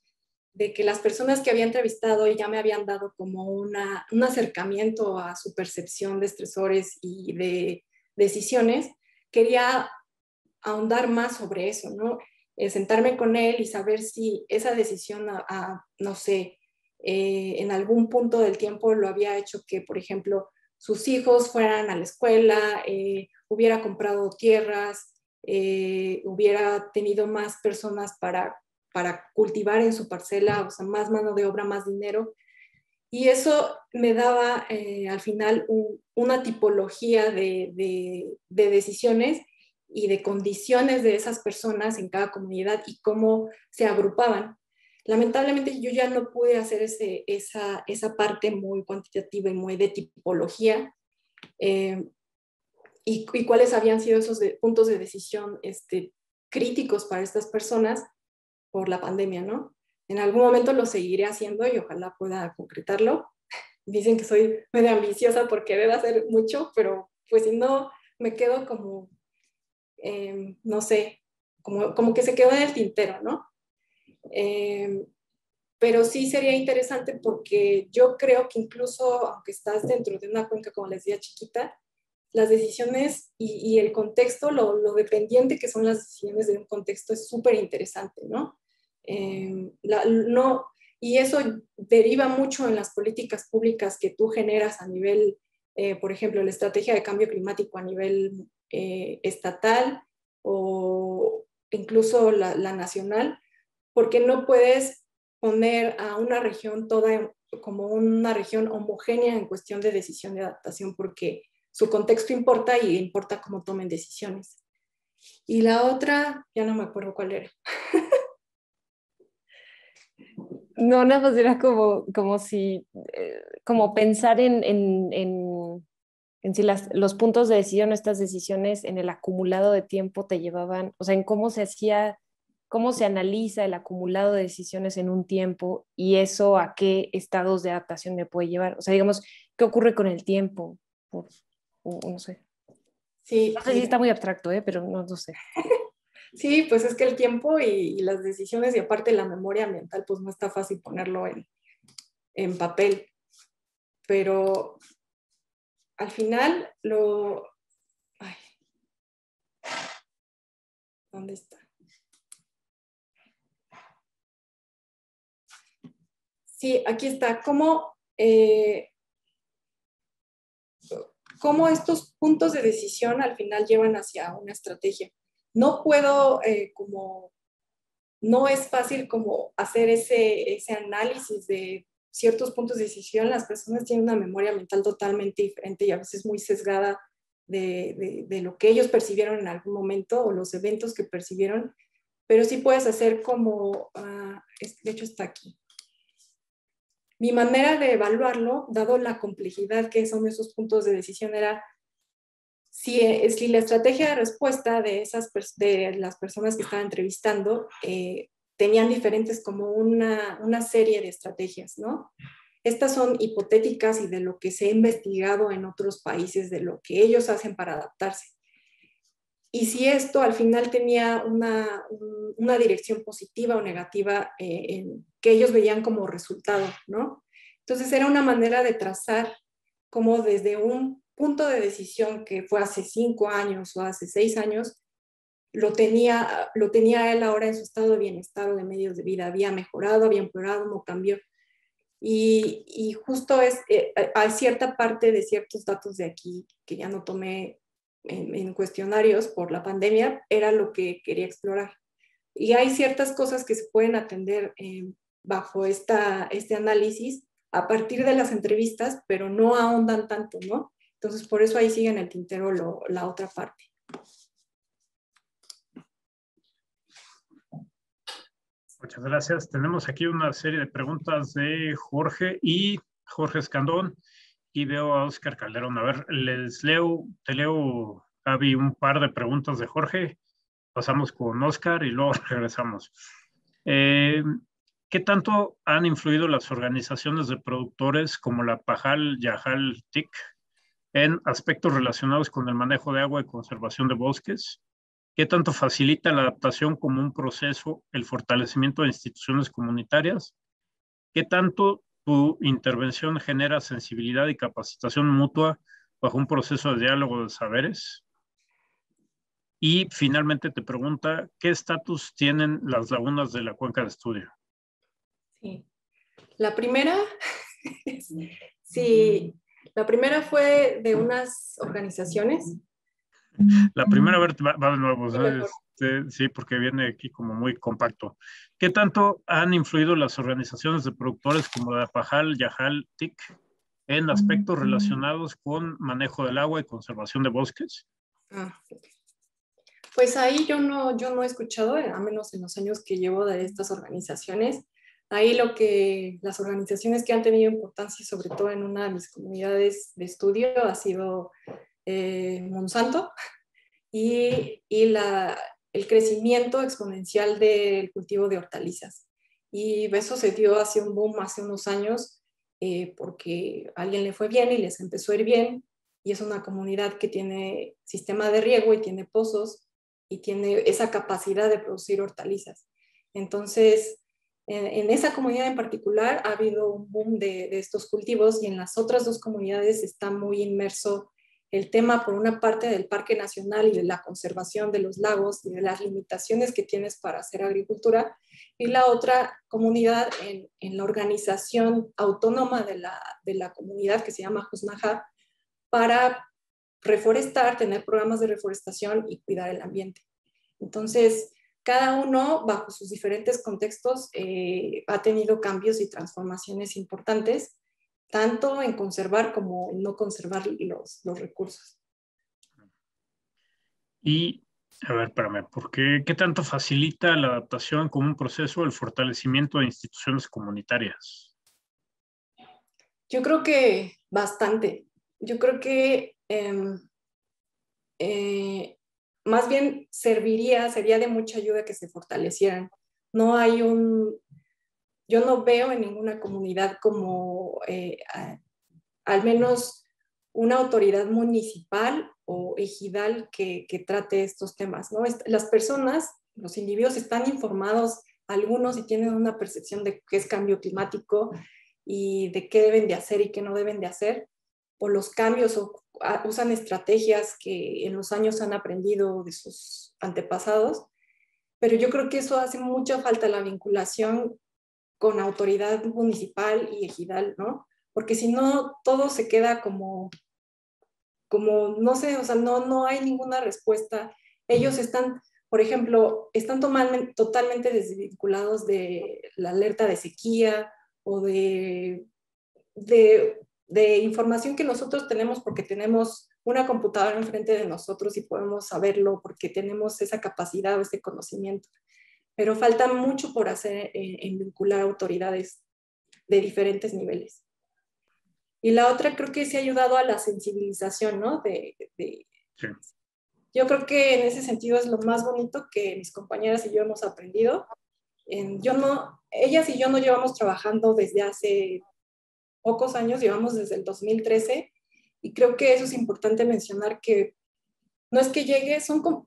F: de que las personas que había entrevistado ya me habían dado como un acercamiento a su percepción de estresores y de decisiones. Quería ahondar más sobre eso, ¿no? Sentarme con él y saber si esa decisión, no sé, en algún punto del tiempo lo había hecho que, por ejemplo, sus hijos fueran a la escuela, hubiera comprado tierras, hubiera tenido más personas para cultivar en su parcela, o sea, más mano de obra, más dinero. Y eso me daba al final una tipología de decisiones y de condiciones de esas personas en cada comunidad y cómo se agrupaban. Lamentablemente yo ya no pude hacer esa parte muy cuantitativa y muy de tipología y cuáles habían sido esos puntos de decisión críticos para estas personas por la pandemia, ¿no? En algún momento lo seguiré haciendo y ojalá pueda concretarlo. Dicen que soy medio ambiciosa porque debo hacer mucho, pero pues si no, me quedo como, no sé, como que se quedó en el tintero, ¿no? Pero sí sería interesante porque yo creo que incluso aunque estás dentro de una cuenca, como les decía, chiquita, las decisiones y el contexto, lo dependiente que son las decisiones de un contexto es súper interesante, ¿no? Y eso deriva mucho en las políticas públicas que tú generas a nivel, por ejemplo, la estrategia de cambio climático a nivel estatal o incluso la nacional, porque no puedes poner a una región toda como una región homogénea en cuestión de decisión de adaptación, porque su contexto importa y importa cómo tomen decisiones. Y la otra, ya no me acuerdo cuál era.
B: No, nada más era como si, como pensar en si los puntos de decisión, estas decisiones en el acumulado de tiempo te llevaban, o sea, en cómo se hacía, cómo se analiza el acumulado de decisiones en un tiempo y eso a qué estados de adaptación me puede llevar. O sea, digamos, ¿qué ocurre con el tiempo? No sé.
F: Sí,
B: No sé si está muy abstracto, pero no sé.
F: sí, pues es que el tiempo y las decisiones y aparte la memoria ambiental, pues no está fácil ponerlo en papel. Pero al final ay, ¿dónde está? Sí, aquí está. ¿Cómo estos puntos de decisión al final llevan hacia una estrategia? No puedo no es fácil como hacer ese análisis de ciertos puntos de decisión. Las personas tienen una memoria mental totalmente diferente y a veces muy sesgada de lo que ellos percibieron en algún momento o los eventos que percibieron, pero sí puedes hacer como, de hecho está aquí. Mi manera de evaluarlo, dado la complejidad que son esos puntos de decisión, era si la estrategia de respuesta de las personas que estaba entrevistando tenían diferentes como una serie de estrategias, ¿no? Estas son hipotéticas y de lo que se ha investigado en otros países, de lo que ellos hacen para adaptarse. Y si esto al final tenía una dirección positiva o negativa que ellos veían como resultado, ¿no? Entonces era una manera de trazar como desde un punto de decisión que fue hace 5 años o hace 6 años, lo tenía él ahora en su estado de bienestar o de medios de vida, había mejorado, había empeorado, no cambió. Y justo hay cierta parte de ciertos datos de aquí que ya no tomé en cuestionarios por la pandemia, era lo que quería explorar. Y hay ciertas cosas que se pueden atender bajo este análisis a partir de las entrevistas, pero no ahondan tanto, ¿no? Entonces, por eso ahí sigue en el tintero la otra parte.
A: Muchas gracias. Tenemos aquí una serie de preguntas de Jorge Escandón, y veo a Oscar Calderón. A ver, te leo, Gaby, un par de preguntas de Jorge. Pasamos con Oscar y luego regresamos. ¿Qué tanto han influido las organizaciones de productores como la Pajal Yajal TIC en aspectos relacionados con el manejo de agua y conservación de bosques? ¿Qué tanto facilita la adaptación como un proceso el fortalecimiento de instituciones comunitarias? ¿Qué tanto tu intervención genera sensibilidad y capacitación mutua bajo un proceso de diálogo de saberes? Y finalmente te pregunta, ¿qué estatus tienen las lagunas de la cuenca de estudio?
F: Sí. La primera, sí, la primera fue de unas organizaciones.
A: La primera vez va de nuevo, sí, porque viene aquí como muy compacto. ¿Qué tanto han influido las organizaciones de productores como la Pajal, Yajal, TIC en aspectos relacionados con manejo del agua y conservación de bosques?
F: Pues ahí yo no he escuchado, a menos en los años que llevo de estas organizaciones. Ahí las organizaciones que han tenido importancia, sobre todo en una de mis comunidades de estudio, ha sido Monsanto y el crecimiento exponencial del cultivo de hortalizas. Y eso se dio hace un boom hace unos años porque a alguien le fue bien y les empezó a ir bien. Y es una comunidad que tiene sistema de riego y tiene pozos y tiene esa capacidad de producir hortalizas. Entonces, en esa comunidad en particular ha habido un boom de estos cultivos y en las otras 2 comunidades está muy inmerso el tema, por una parte, del Parque Nacional y de la conservación de los lagos y de las limitaciones que tienes para hacer agricultura, y la otra comunidad en la organización autónoma de la comunidad que se llama Josnaja para reforestar, tener programas de reforestación y cuidar el ambiente. Entonces, cada uno, bajo sus diferentes contextos, ha tenido cambios y transformaciones importantes, tanto en conservar como en no conservar los recursos.
A: Y A ver, espérame, ¿por qué tanto facilita la adaptación como un proceso el fortalecimiento de instituciones comunitarias?
F: Yo creo que bastante. Yo creo que más bien sería de mucha ayuda que se fortalecieran. No hay yo no veo en ninguna comunidad como al menos una autoridad municipal o ejidal que trate estos temas, ¿no? Las personas, los individuos están informados, algunos y tienen una percepción de qué es cambio climático y de qué deben de hacer y qué no deben de hacer, o los cambios, o usan estrategias que en los años han aprendido de sus antepasados, pero yo creo que eso hace mucha falta, la vinculación con autoridad municipal y ejidal, ¿no? Porque si no, todo se queda como no sé, o sea, no hay ninguna respuesta. Ellos están, por ejemplo, están totalmente desvinculados de la alerta de sequía o de información que nosotros tenemos porque tenemos una computadora enfrente de nosotros y podemos saberlo porque tenemos esa capacidad o ese conocimiento. Pero falta mucho por hacer en vincular autoridades de diferentes niveles. Y la otra creo que se ha ayudado a la sensibilización, ¿no? Sí. Yo creo que en ese sentido es lo más bonito que mis compañeras y yo hemos aprendido. Ellas y yo no llevamos trabajando desde hace pocos años, llevamos desde el 2013, y creo que eso es importante mencionar, que no es que llegue,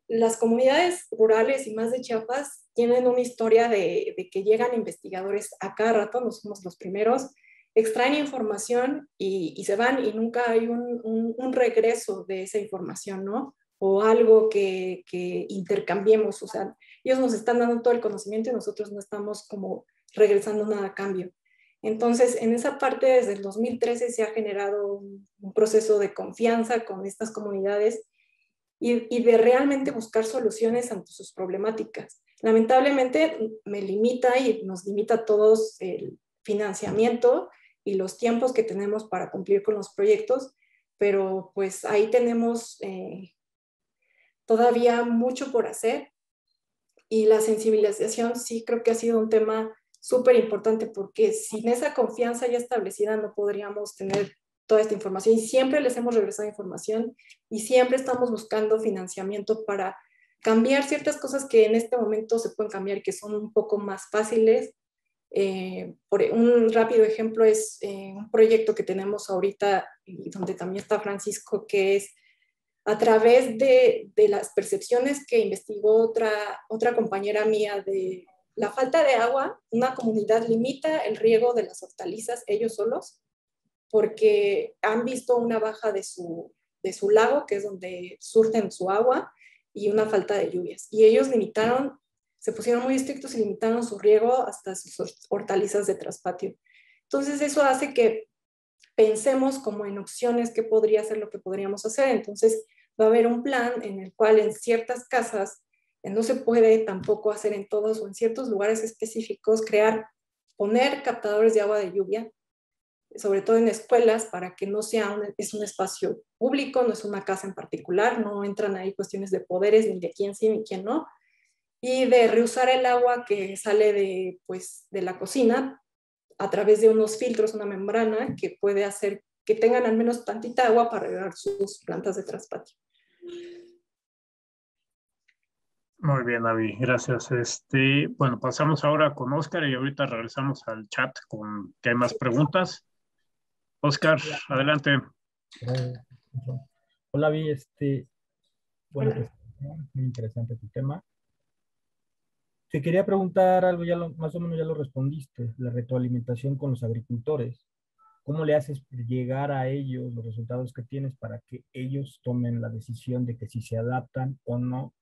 F: las comunidades rurales y más de Chiapas tienen una historia de que llegan investigadores a cada rato, no somos los primeros, extraen información y se van, y nunca hay un regreso de esa información, ¿no? O algo que intercambiemos, o sea, ellos nos están dando todo el conocimiento y nosotros no estamos como regresando nada a cambio. Entonces, en esa parte, desde el 2013 se ha generado un proceso de confianza con estas comunidades y de realmente buscar soluciones ante sus problemáticas. Lamentablemente me limita y nos limita a todos el financiamiento y los tiempos que tenemos para cumplir con los proyectos, pero pues ahí tenemos todavía mucho por hacer, y la sensibilización sí creo que ha sido un tema súper importante, porque sin esa confianza ya establecida no podríamos tener toda esta información, y siempre les hemos regresado información y siempre estamos buscando financiamiento para cambiar ciertas cosas que en este momento se pueden cambiar y que son un poco más fáciles. Por un rápido ejemplo es un proyecto que tenemos ahorita y donde también está Francisco, que es a través de las percepciones que investigó otra compañera mía de la falta de agua. Una comunidad limita el riego de las hortalizas ellos solos porque han visto una baja de su lago, que es donde surten su agua, y una falta de lluvias. Y ellos se pusieron muy estrictos y limitaron su riego hasta sus hortalizas de traspatio. Entonces eso hace que pensemos como en opciones qué podría ser lo que podríamos hacer. Entonces va a haber un plan en el cual en ciertas casas, no se puede tampoco hacer en todos, o en ciertos lugares específicos, poner captadores de agua de lluvia, sobre todo en escuelas, para que no sea es un espacio público, no es una casa en particular, no entran ahí cuestiones de poderes, ni de quién sí ni quién no, y de reusar el agua que sale de la cocina a través de unos filtros, una membrana que puede hacer que tengan al menos tantita agua para regar sus plantas de traspatio.
A: Muy bien, Avi, gracias. Bueno, pasamos ahora con Oscar y ahorita regresamos al chat con que hay más preguntas. Oscar, adelante.
D: Hola, Avi, buena presentación, muy interesante tu tema. Te quería preguntar algo, más o menos ya lo respondiste, la retroalimentación con los agricultores. ¿Cómo le haces llegar a ellos los resultados que tienes para que ellos tomen la decisión de que si se adaptan o no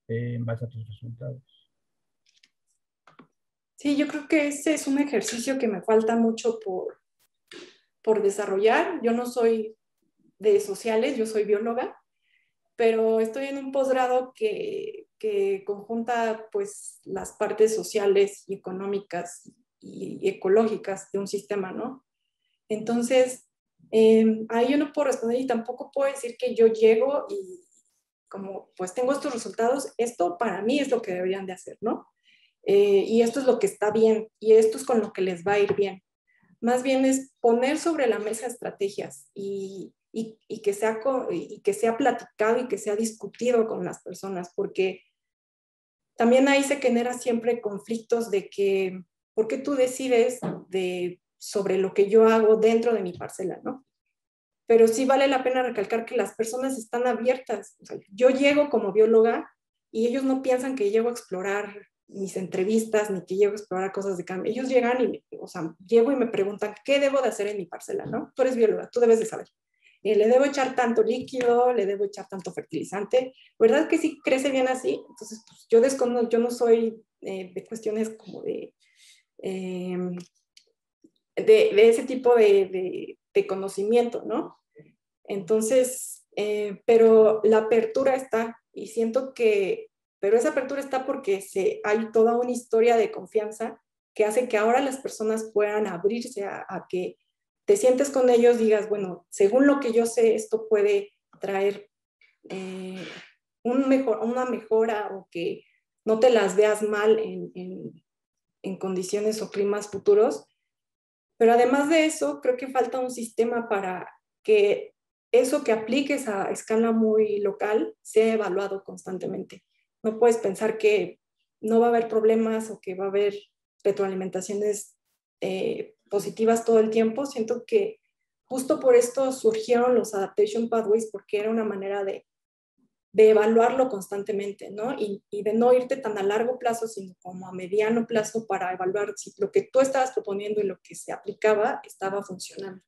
D: en base a tus resultados?
F: Sí, yo creo que ese es un ejercicio que me falta mucho por desarrollar. Yo no soy de sociales, yo soy bióloga, pero estoy en un posgrado que conjunta pues las partes sociales y económicas y ecológicas de un sistema, ¿no? Entonces, ahí yo no puedo responder y tampoco puedo decir que yo llego como pues tengo estos resultados, esto para mí es lo que deberían de hacer, ¿no? Y esto es lo que está bien y esto es con lo que les va a ir bien. Más bien es poner sobre la mesa estrategias y que sea platicado y que sea discutido con las personas, porque también ahí se genera siempre conflictos de que, ¿por qué tú decides sobre lo que yo hago dentro de mi parcela, ¿no? Pero sí vale la pena recalcar que las personas están abiertas. O sea, yo llego como bióloga y ellos no piensan que llego a explorar mis entrevistas ni que llego a explorar cosas de cambio. Ellos llegan y, o sea, llego y me preguntan, ¿qué debo de hacer en mi parcela, no? Tú eres bióloga, tú debes de saber. ¿Le debo echar tanto líquido? ¿Le debo echar tanto fertilizante? ¿Verdad que sí crece bien así? Entonces, pues, yo desconozco, yo no soy de cuestiones como de ese tipo de conocimiento, ¿no? Entonces, pero la apertura está, y siento que, pero esa apertura está porque hay toda una historia de confianza que hace que ahora las personas puedan abrirse a que te sientes con ellos, digas, bueno, según lo que yo sé, esto puede traer una mejora o que no te las veas mal en condiciones o climas futuros. Pero además de eso, creo que falta un sistema para que eso que apliques a escala muy local sea evaluado constantemente. No puedes pensar que no va a haber problemas o que va a haber retroalimentaciones positivas todo el tiempo. Siento que justo por esto surgieron los Adaptation Pathways, porque era una manera de evaluarlo constantemente, ¿no? Y de no irte tan a largo plazo, sino como a mediano plazo para evaluar si lo que tú estabas proponiendo y lo que se aplicaba estaba funcionando.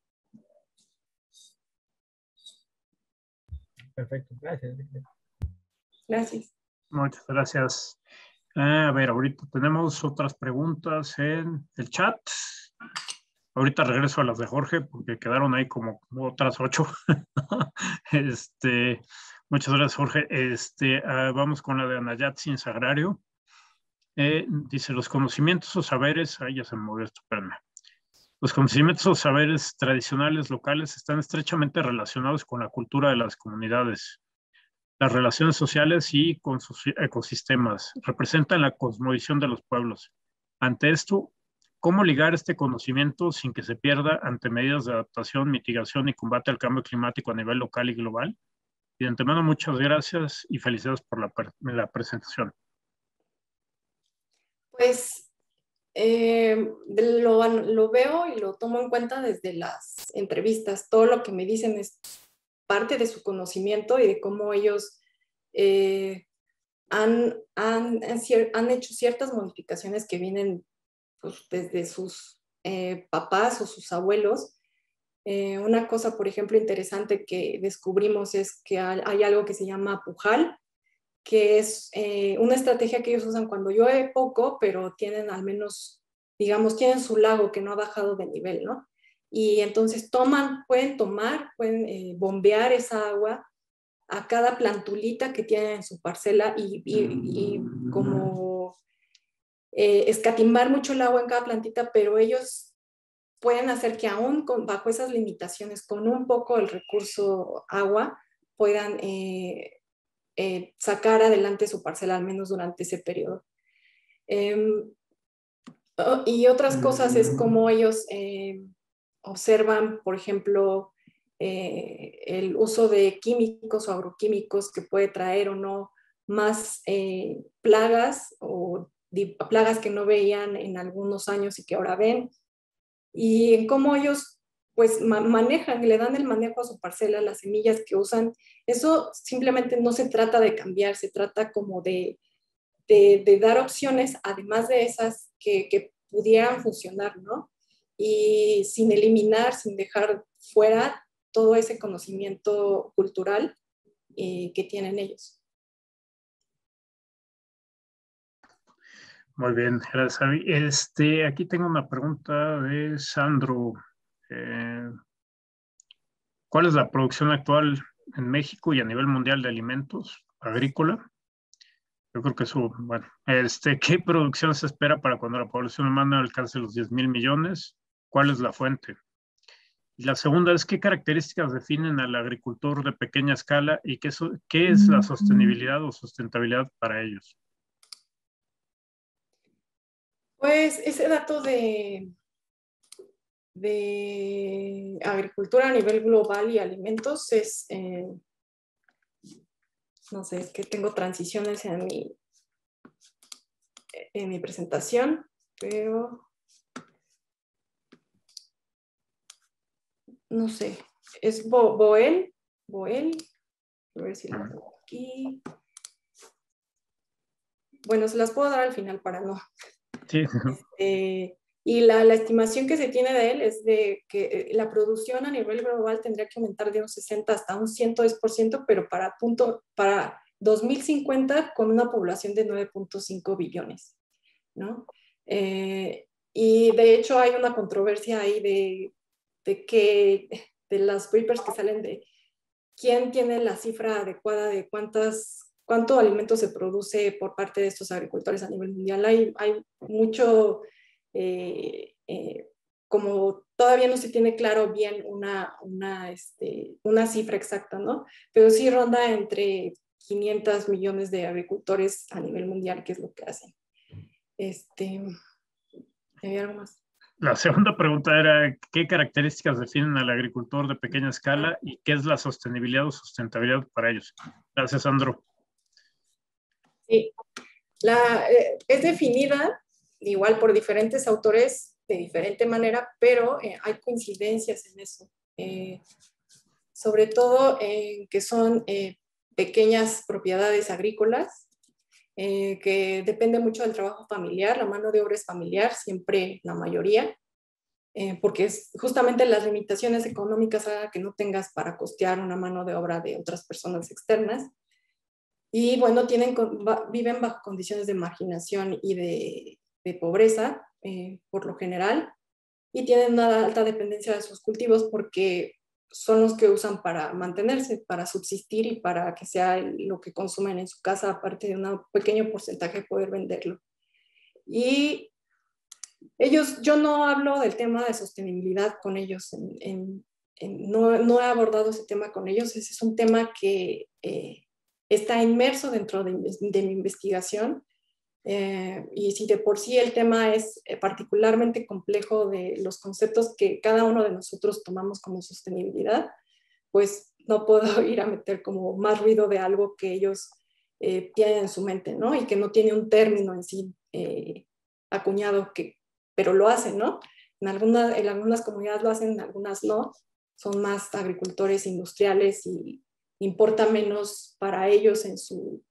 D: Perfecto, gracias.
F: Gracias.
A: Muchas gracias. A ver, ahorita tenemos otras preguntas en el chat. Ahorita regreso a las de Jorge porque quedaron ahí como otras 8. Muchas gracias, Jorge. Vamos con la de Anayat Sin Sagrario. Dice, los conocimientos o saberes, ahí ya se me movió esto, espérame. Los conocimientos o saberes tradicionales locales están estrechamente relacionados con la cultura de las comunidades, las relaciones sociales y con sus ecosistemas. Representan la cosmovisión de los pueblos. Ante esto, ¿cómo ligar este conocimiento sin que se pierda ante medidas de adaptación, mitigación y combate al cambio climático a nivel local y global? Y de antemano, muchas gracias y felicidades por la presentación.
F: Pues lo veo y lo tomo en cuenta desde las entrevistas. Todo lo que me dicen es parte de su conocimiento y de cómo ellos han hecho ciertas modificaciones que vienen pues, desde sus papás o sus abuelos. Una cosa, por ejemplo, interesante que descubrimos es que hay algo que se llama pujal, que es una estrategia que ellos usan cuando llueve poco, pero tienen al menos, digamos, tienen su lago que no ha bajado de nivel, ¿no? Y entonces pueden bombear esa agua a cada plantulita que tienen en su parcela y como escatimar mucho el agua en cada plantita, pero ellos pueden hacer que aún bajo esas limitaciones, con un poco el recurso agua, puedan sacar adelante su parcela, al menos durante ese periodo. Y otras cosas es como ellos observan, por ejemplo, el uso de químicos o agroquímicos que puede traer o no más plagas o plagas que no veían en algunos años y que ahora ven. Y en cómo ellos pues manejan, le dan el manejo a su parcela, las semillas que usan. Eso simplemente no se trata de cambiar, se trata como de dar opciones, además de esas que pudieran funcionar, ¿no? Y sin eliminar, sin dejar fuera todo ese conocimiento cultural que tienen ellos.
A: Muy bien, gracias, Avi. Aquí tengo una pregunta de Sandro. ¿Cuál es la producción actual en México y a nivel mundial de alimentos agrícola? Yo creo que eso, bueno, ¿qué producción se espera para cuando la población humana alcance los 10,000 millones? ¿Cuál es la fuente? Y la segunda es, ¿qué características definen al agricultor de pequeña escala y qué es la sostenibilidad o sustentabilidad para ellos?
F: Pues ese dato de agricultura a nivel global y alimentos es, no sé, es que tengo transiciones en mi presentación, pero no sé, es Boel, a ver si lo tengo aquí. Bueno, se las puedo dar al final para no.
A: Sí.
F: Y la estimación que se tiene de él es de que la producción a nivel global tendría que aumentar de un 60 hasta un 110%, pero para 2050 con una población de 9.5 billones, ¿no? Y de hecho hay una controversia ahí de las papers que salen de quién tiene la cifra adecuada de cuánto alimento se produce por parte de estos agricultores a nivel mundial. Hay mucho, como todavía no se tiene claro bien una cifra exacta, ¿no? Pero sí ronda entre 500 millones de agricultores a nivel mundial, que es lo que hacen. ¿Hay algo más?
A: La segunda pregunta era, ¿qué características definen al agricultor de pequeña escala y qué es la sostenibilidad o sustentabilidad para ellos? Gracias, Sandro.
F: Sí, es definida igual por diferentes autores de diferente manera, pero hay coincidencias en eso. Sobre todo en que son pequeñas propiedades agrícolas, que depende mucho del trabajo familiar, la mano de obra es familiar, siempre la mayoría, porque es justamente las limitaciones económicas hagan que no tengas para costear una mano de obra de otras personas externas. Y bueno, viven bajo condiciones de marginación y de pobreza, por lo general, y tienen una alta dependencia de sus cultivos porque son los que usan para mantenerse, para subsistir y para que sea lo que consumen en su casa, aparte de un pequeño porcentaje poder venderlo. Y yo no hablo del tema de sostenibilidad con ellos, no he abordado ese tema con ellos, ese es un tema que está inmerso dentro de mi investigación. Y si de por sí el tema es particularmente complejo de los conceptos que cada uno de nosotros tomamos como sostenibilidad, pues no puedo ir a meter como más ruido de algo que ellos tienen en su mente, ¿no? Y que no tiene un término en sí acuñado, pero lo hacen, ¿no? En algunas comunidades lo hacen, en algunas no. Son más agricultores industriales y importa menos para ellos en su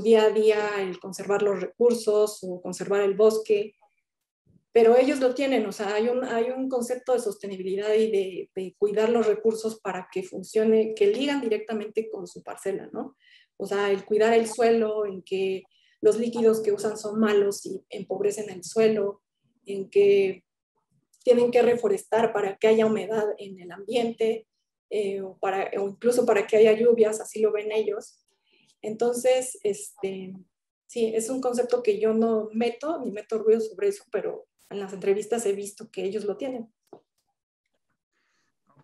F: día a día el conservar los recursos o conservar el bosque, pero ellos lo tienen, o sea, hay un concepto de sostenibilidad y de cuidar los recursos para que funcione, que ligan directamente con su parcela, ¿no? O sea, el cuidar el suelo, en que los líquidos que usan son malos y empobrecen el suelo, en que tienen que reforestar para que haya humedad en el ambiente, o incluso para que haya lluvias, así lo ven ellos. Entonces, sí, es un concepto que yo no meto, ni meto ruido sobre eso, pero en las entrevistas he visto que ellos lo tienen.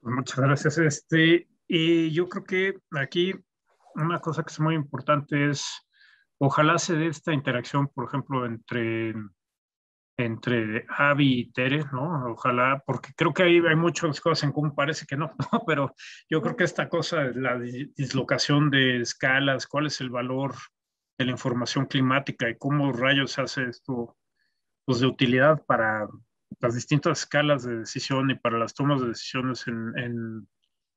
A: Muchas gracias. Y yo creo que aquí una cosa que es muy importante es, ojalá se dé esta interacción, por ejemplo, entre Avi y Tere, ¿no? Ojalá, porque creo que hay muchas cosas en común, parece que no, ¿no? Pero yo creo que esta cosa, la dislocación de escalas, cuál es el valor de la información climática y cómo rayos hace esto, pues, de utilidad para las distintas escalas de decisión y para las tomas de decisiones en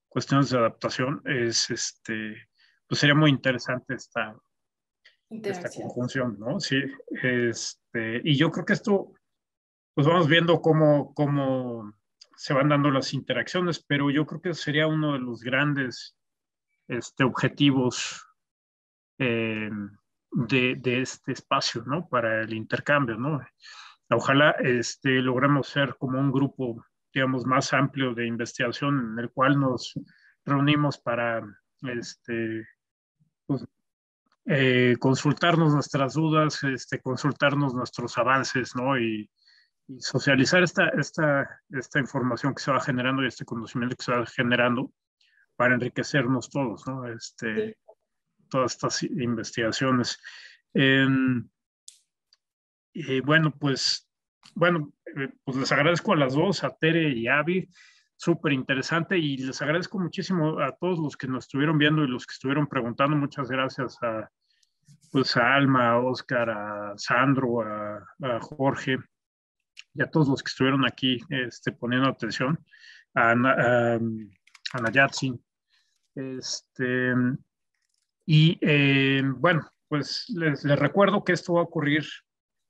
A: cuestiones de adaptación, pues sería muy interesante esta conjunción, ¿no? Sí, y yo creo que esto, pues vamos viendo cómo se van dando las interacciones, pero yo creo que sería uno de los grandes objetivos de este espacio, ¿no? Para el intercambio, ¿no? Ojalá logremos ser como un grupo, digamos, más amplio de investigación en el cual nos reunimos para pues, consultarnos nuestras dudas, consultarnos nuestros avances, ¿no? Y socializar esta información que se va generando y este conocimiento que se va generando para enriquecernos todos, ¿no?
F: Sí.
A: Todas estas investigaciones. Y bueno, pues les agradezco a las dos, a Tere y a Abby, súper interesante, y les agradezco muchísimo a todos los que nos estuvieron viendo y los que estuvieron preguntando. Muchas gracias a Alma, a Oscar, a Sandro, a Jorge y a todos los que estuvieron aquí poniendo atención, a Nayatsi. Bueno, pues les recuerdo que esto va a ocurrir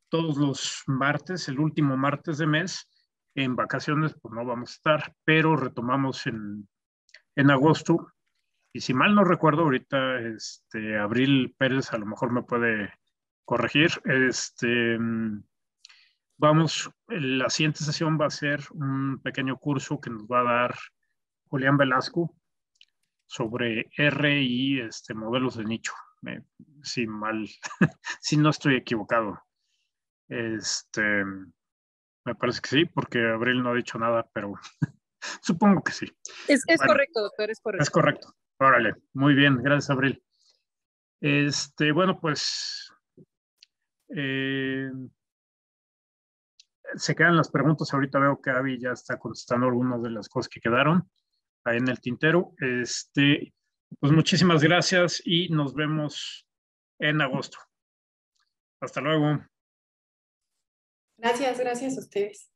A: todos los martes, el último martes de mes. En vacaciones pues no vamos a estar, pero retomamos en agosto. Y si mal no recuerdo, ahorita Abril Pérez a lo mejor me puede corregir. La siguiente sesión va a ser un pequeño curso que nos va a dar Julián Velasco sobre R y modelos de nicho. Si no estoy equivocado. Me parece que sí, porque Abril no ha dicho nada, pero supongo que sí.
G: Es correcto, doctor, es correcto.
A: Es correcto. Órale, muy bien, gracias, Abril. Bueno, pues se quedan las preguntas. Ahorita veo que Abby ya está contestando algunas de las cosas que quedaron ahí en el tintero. Pues muchísimas gracias y nos vemos en agosto. Hasta luego.
F: Gracias a ustedes.